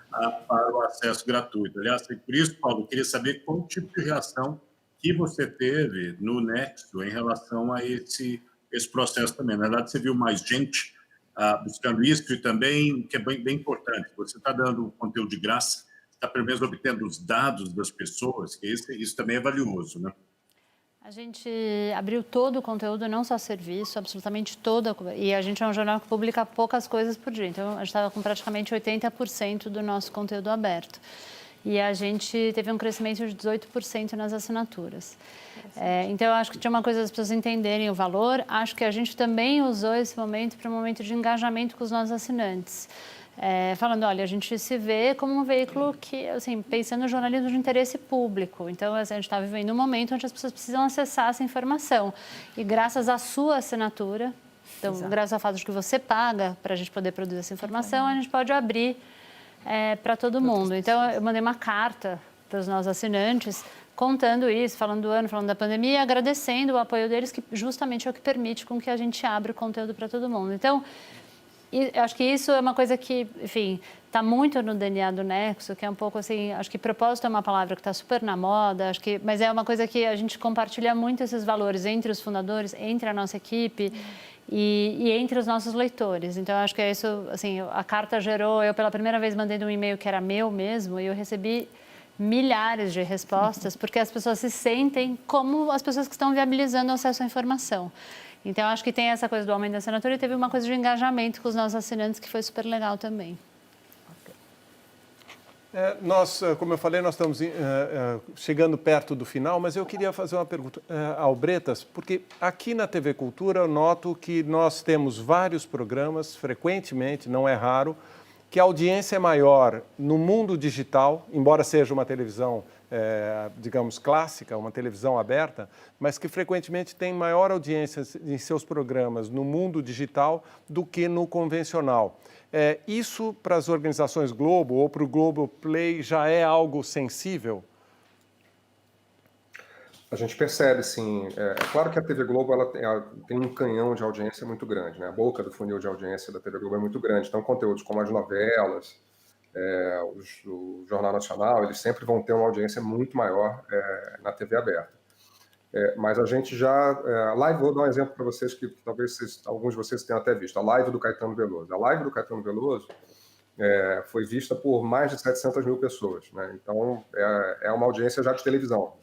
Speaker 3: para o acesso gratuito. Aliás, por isso, Paulo, eu queria saber qual tipo de reação que você teve no Nexo em relação a esse processo também. Na verdade, você viu mais gente buscando isso e também, que é bem importante, você está dando conteúdo de graça, está pelo menos obtendo os dados das pessoas, que isso também é valioso, né?
Speaker 5: A gente abriu todo o conteúdo, não só serviço, absolutamente toda. E a gente é um jornal que publica poucas coisas por dia. Então, a gente estava com praticamente 80% do nosso conteúdo aberto. E a gente teve um crescimento de 18% nas assinaturas. Então, eu acho que tinha uma coisa das pessoas entenderem o valor. Acho que a gente também usou esse momento para um momento de engajamento com os nossos assinantes. Falando, olha, a gente se vê como um veículo que, assim, pensando no jornalismo de interesse público. Então, a gente está vivendo um momento onde as pessoas precisam acessar essa informação. E graças à sua assinatura, então, graças ao fato de que você paga para a gente poder produzir essa informação, a gente pode abrir para todo mundo. Então, eu mandei uma carta para os nossos assinantes contando isso, falando do ano, falando da pandemia, agradecendo o apoio deles, que justamente é o que permite com que a gente abra o conteúdo para todo mundo. Então, E eu acho que isso é uma coisa que, enfim, está muito no DNA do Nexo, que é um pouco assim, acho que propósito é uma palavra que está super na moda, mas é uma coisa que a gente compartilha muito esses valores entre os fundadores, entre a nossa equipe e entre os nossos leitores. Então, acho que é isso, assim, a carta gerou, eu pela primeira vez mandei um e-mail que era meu mesmo, e eu recebi milhares de respostas, porque as pessoas se sentem como as pessoas que estão viabilizando o acesso à informação. Então, acho que tem essa coisa do aumento da assinatura e teve uma coisa de engajamento com os nossos assinantes que foi super legal também.
Speaker 1: Nós, como eu falei, nós estamos chegando perto do final, mas eu queria fazer uma pergunta ao Bretas, porque aqui na TV Cultura eu noto que nós temos vários programas, frequentemente, não é raro, que a audiência é maior no mundo digital, embora seja uma televisão, digamos, clássica, uma televisão aberta, mas que frequentemente tem maior audiência em seus programas no mundo digital do que no convencional. Isso para as organizações Globo ou para o Globoplay já é algo sensível?
Speaker 4: A gente percebe, sim. É claro que a TV Globo ela tem um canhão de audiência muito grande, né? A boca do funil de audiência da TV Globo é muito grande. Então, conteúdos como as novelas, o Jornal Nacional, eles sempre vão ter uma audiência muito maior na TV aberta. Mas a gente já... live, vou dar um exemplo para vocês que talvez alguns de vocês tenham até visto. A live do Caetano Veloso. A live do Caetano Veloso foi vista por mais de 700 mil pessoas, né? Então, é uma audiência já de televisão.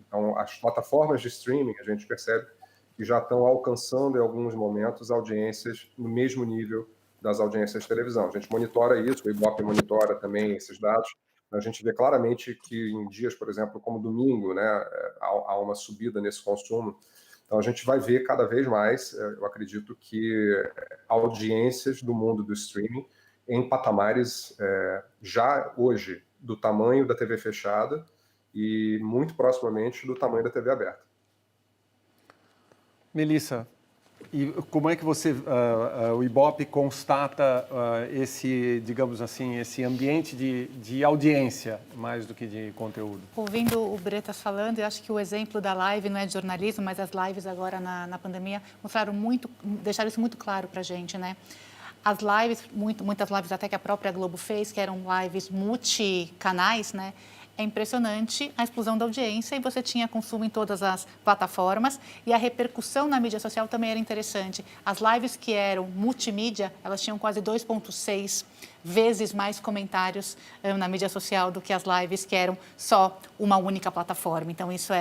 Speaker 4: Então, as plataformas de streaming, a gente percebe que já estão alcançando, em alguns momentos, audiências no mesmo nível das audiências de televisão. A gente monitora isso, o Ibope monitora também esses dados. A gente vê claramente que em dias, por exemplo, como domingo, né, há uma subida nesse consumo. Então, a gente vai ver cada vez mais, eu acredito que audiências do mundo do streaming em patamares já hoje do tamanho da TV fechada e muito proximamente do tamanho da TV aberta.
Speaker 1: Melissa, e como é que o Ibope constata esse, digamos assim, esse ambiente de audiência mais do que de conteúdo?
Speaker 2: Ouvindo o Bretas falando, eu acho que o exemplo da live não é de jornalismo, mas as lives agora na pandemia deixaram isso muito claro para a gente, né? As lives, muitas lives até que a própria Globo fez, que eram lives multicanais, né? É impressionante a explosão da audiência e você tinha consumo em todas as plataformas e a repercussão na mídia social também era interessante. As lives que eram multimídia, elas tinham quase 2,6 vezes mais comentários na mídia social do que as lives que eram só uma única plataforma. Então, isso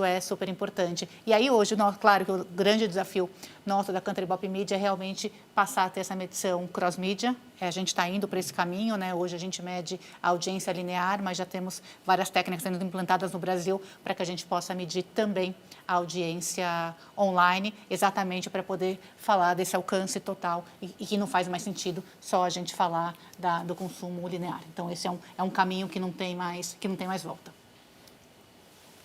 Speaker 2: é super importante. E aí, hoje, claro que o grande desafio nosso da Cantor Ibope Media é realmente passar a ter essa medição cross-mídia. A gente está indo para esse caminho, né? Hoje a gente mede a audiência linear, mas já temos várias técnicas sendo implantadas no Brasil para que a gente possa medir também a audiência online, exatamente para poder falar desse alcance total e que não faz mais sentido só a gente falar do consumo linear. Então, esse é um caminho que não tem mais volta.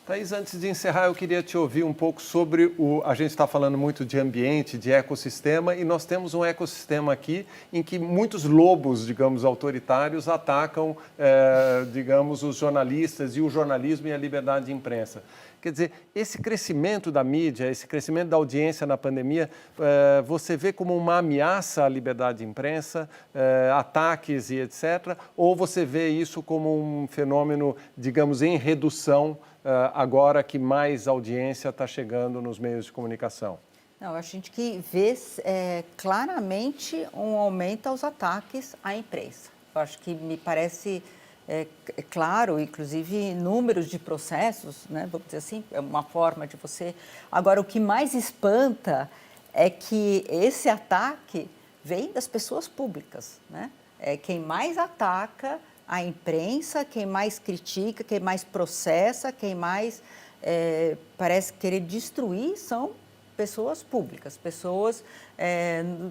Speaker 1: Thaís, antes de encerrar, eu queria te ouvir um pouco sobre a gente está falando muito de ambiente, de ecossistema, e nós temos um ecossistema aqui em que muitos lobos, digamos, autoritários atacam, digamos, os jornalistas e o jornalismo e a liberdade de imprensa. Quer dizer, esse crescimento da mídia, esse crescimento da audiência na pandemia, você vê como uma ameaça à liberdade de imprensa, ataques e etc., ou você vê isso como um fenômeno, digamos, em redução, agora que mais audiência está chegando nos meios de comunicação?
Speaker 7: Não, a gente que vê claramente um aumento aos ataques à imprensa. Eu acho que me parece claro, inclusive números de processos, né? Vamos dizer assim, é uma forma de você... Agora, o que mais espanta é que esse ataque vem das pessoas públicas, né? Quem mais ataca a imprensa, quem mais critica, quem mais processa, quem mais parece querer destruir são pessoas públicas. Pessoas,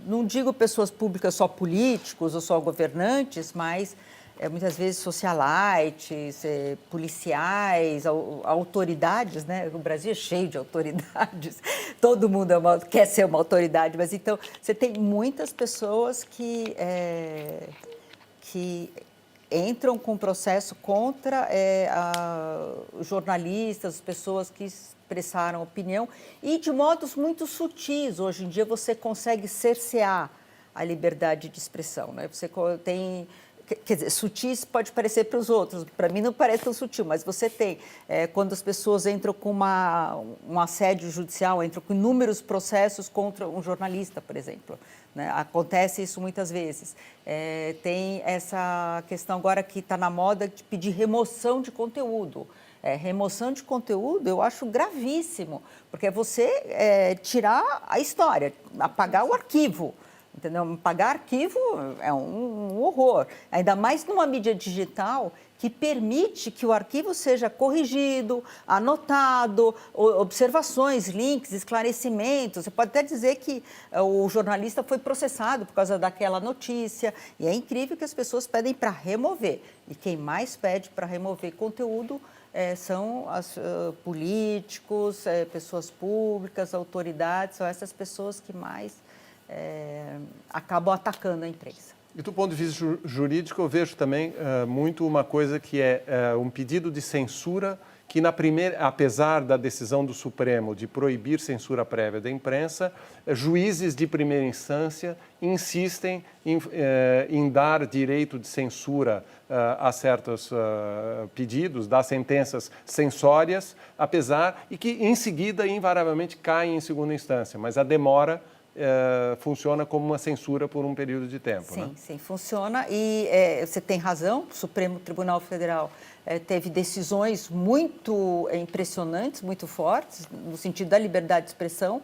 Speaker 7: não digo pessoas públicas só políticos ou só governantes, mas muitas vezes socialites, policiais, autoridades, né? O Brasil é cheio de autoridades, todo mundo quer ser uma autoridade, mas então você tem muitas pessoas que entram com processo contra os jornalistas, as pessoas que expressaram opinião e de modos muito sutis. Hoje em dia você consegue cercear a liberdade de expressão, né? Você tem... Quer dizer, sutis pode parecer para os outros, para mim não parece tão sutil, mas você tem, quando as pessoas entram com um assédio judicial, entram com inúmeros processos contra um jornalista, por exemplo, né? Acontece isso muitas vezes. Tem essa questão agora que está na moda de pedir remoção de conteúdo. Remoção de conteúdo eu acho gravíssimo, porque é você tirar a história, apagar o arquivo. Entendeu? Pagar arquivo é um horror, ainda mais numa mídia digital que permite que o arquivo seja corrigido, anotado, observações, links, esclarecimentos. Você pode até dizer que o jornalista foi processado por causa daquela notícia. E é incrível que as pessoas pedem para remover. E quem mais pede para remover conteúdo são políticos, pessoas públicas, autoridades, são essas pessoas que mais acabam atacando a imprensa.
Speaker 1: E do ponto de vista jurídico, eu vejo também muito uma coisa que é um pedido de censura que, apesar da decisão do Supremo de proibir censura prévia da imprensa, juízes de primeira instância insistem em dar direito de censura a certos pedidos, dar sentenças censórias, e que em seguida invariavelmente caem em segunda instância, mas a demora funciona como uma censura por um período de tempo.
Speaker 7: Sim,
Speaker 1: né?
Speaker 7: Sim, funciona e você tem razão, o Supremo Tribunal Federal teve decisões muito impressionantes, muito fortes, no sentido da liberdade de expressão,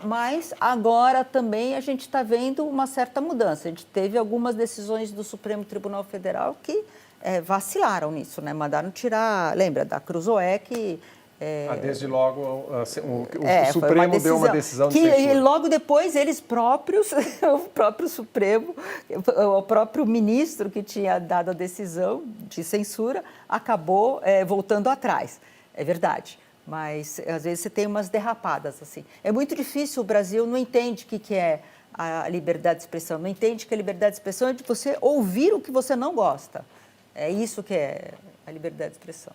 Speaker 7: mas agora também a gente está vendo uma certa mudança. A gente teve algumas decisões do Supremo Tribunal Federal que vacilaram nisso, né? Mandaram tirar, lembra, da Cruzoé, que
Speaker 1: desde logo o Supremo deu uma decisão de censura.
Speaker 7: E logo depois eles próprios, o próprio Supremo, o próprio ministro que tinha dado a decisão de censura, acabou voltando atrás. É verdade. Mas às vezes você tem umas derrapadas assim. É muito difícil, o Brasil não entende o que é a liberdade de expressão, não entende que a liberdade de expressão é de você ouvir o que você não gosta. É isso que é a liberdade de expressão.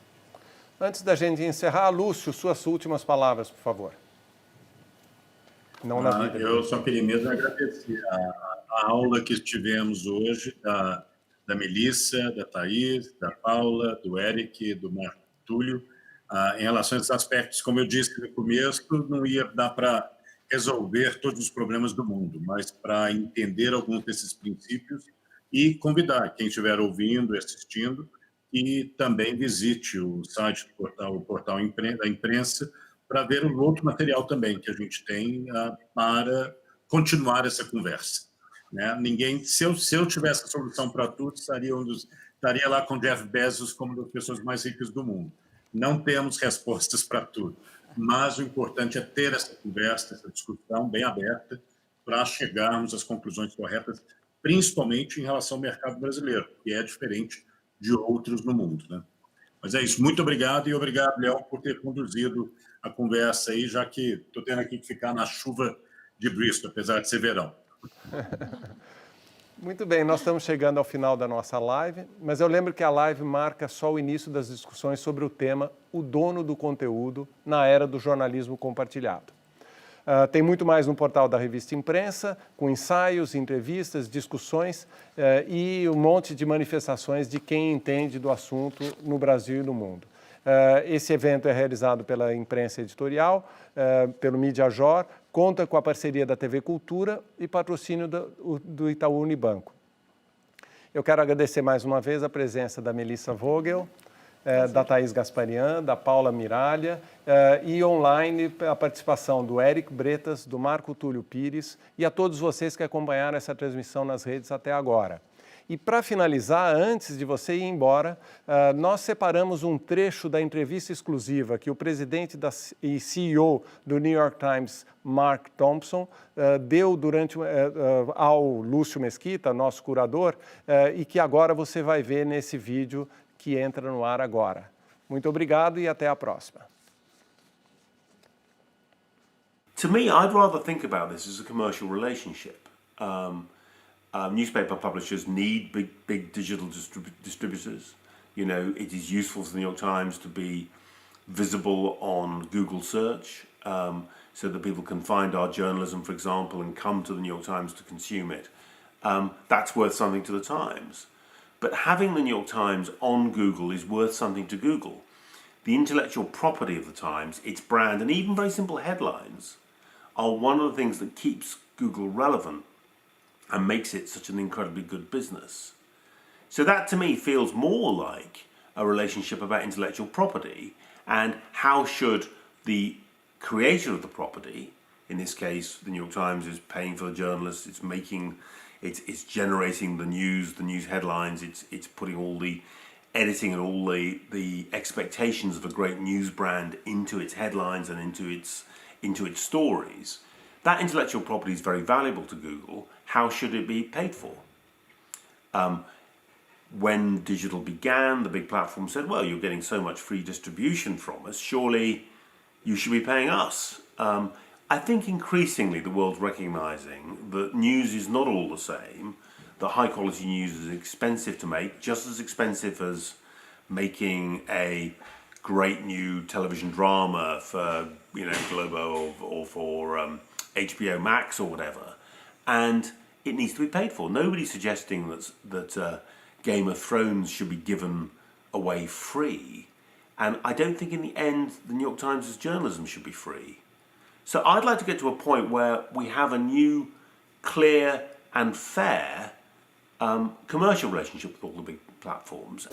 Speaker 1: Antes da gente encerrar, Lúcio, suas últimas palavras, por favor. Não na vida.
Speaker 3: Eu só queria mesmo agradecer a aula que tivemos hoje da Melissa, da Thaís, da Paula, do Eric, do Marco Túlio, em relação a esses aspectos. Como eu disse no começo, não ia dar para resolver todos os problemas do mundo, mas para entender alguns desses princípios e convidar quem estiver ouvindo e assistindo e também visite o site do portal da imprensa para ver o outro material também que a gente tem para continuar essa conversa. Né? Se eu tivesse a solução para tudo, estaria lá com Jeff Bezos como uma das pessoas mais ricas do mundo. Não temos respostas para tudo, mas o importante é ter essa conversa, essa discussão bem aberta para chegarmos às conclusões corretas, principalmente em relação ao mercado brasileiro, que é diferente de outros no mundo, né? Mas é isso. Muito obrigado e obrigado, Léo, por ter conduzido a conversa aí, já que estou tendo aqui que ficar na chuva de Bristol, apesar de ser verão.
Speaker 1: Muito bem, nós estamos chegando ao final da nossa live, mas eu lembro que a live marca só o início das discussões sobre o tema O Dono do Conteúdo na Era do Jornalismo Compartilhado. Tem muito mais no portal da Revista Imprensa, com ensaios, entrevistas, discussões e um monte de manifestações de quem entende do assunto no Brasil e no mundo. Esse evento é realizado pela imprensa editorial, pelo Mediajor, conta com a parceria da TV Cultura e patrocínio do Itaú Unibanco. Eu quero agradecer mais uma vez a presença da Melissa Vogel, da Thaís Gasparian, da Paula Miralha e online a participação do Eric Bretas, do Marco Túlio Pires e a todos vocês que acompanharam essa transmissão nas redes até agora. E para finalizar, antes de você ir embora, nós separamos um trecho da entrevista exclusiva que o presidente e CEO do New York Times, Mark Thompson, deu ao Lúcio Mesquita, nosso curador, e que agora você vai ver nesse vídeo que entra no ar agora. Muito obrigado e até a próxima.
Speaker 8: To me, I'd rather think about this as a commercial relationship. Newspaper publishers need big digital distributors. You know, it is useful for the New York Times to be visible on Google search. so that people can find our journalism, for example, and come to the New York Times to consume it, that's worth something to the Times. But having the New York Times on Google is worth something to Google. The intellectual property of the Times, its brand, and even very simple headlines are one of the things that keeps Google relevant and makes it such an incredibly good business. So that to me feels more like a relationship about intellectual property and how should the creator of the property, in this case the New York Times is paying for the journalists, it's generating the news headlines, it's putting all the editing and all the expectations of a great news brand into its headlines and into its stories. That intellectual property is very valuable to Google. How should it be paid for? When digital began, the big platform said, well, you're getting so much free distribution from us, surely you should be paying us. I think increasingly the world's recognizing that news is not all the same, that high quality news is expensive to make, just as expensive as making a great new television drama for Globo or for HBO Max or whatever, and it needs to be paid for. Nobody's suggesting that Game of Thrones should be given away free, and I don't think in the end the New York Times' journalism should be free. So I'd like to get to a point where we have a new, clear and fair commercial relationship with all the big platforms.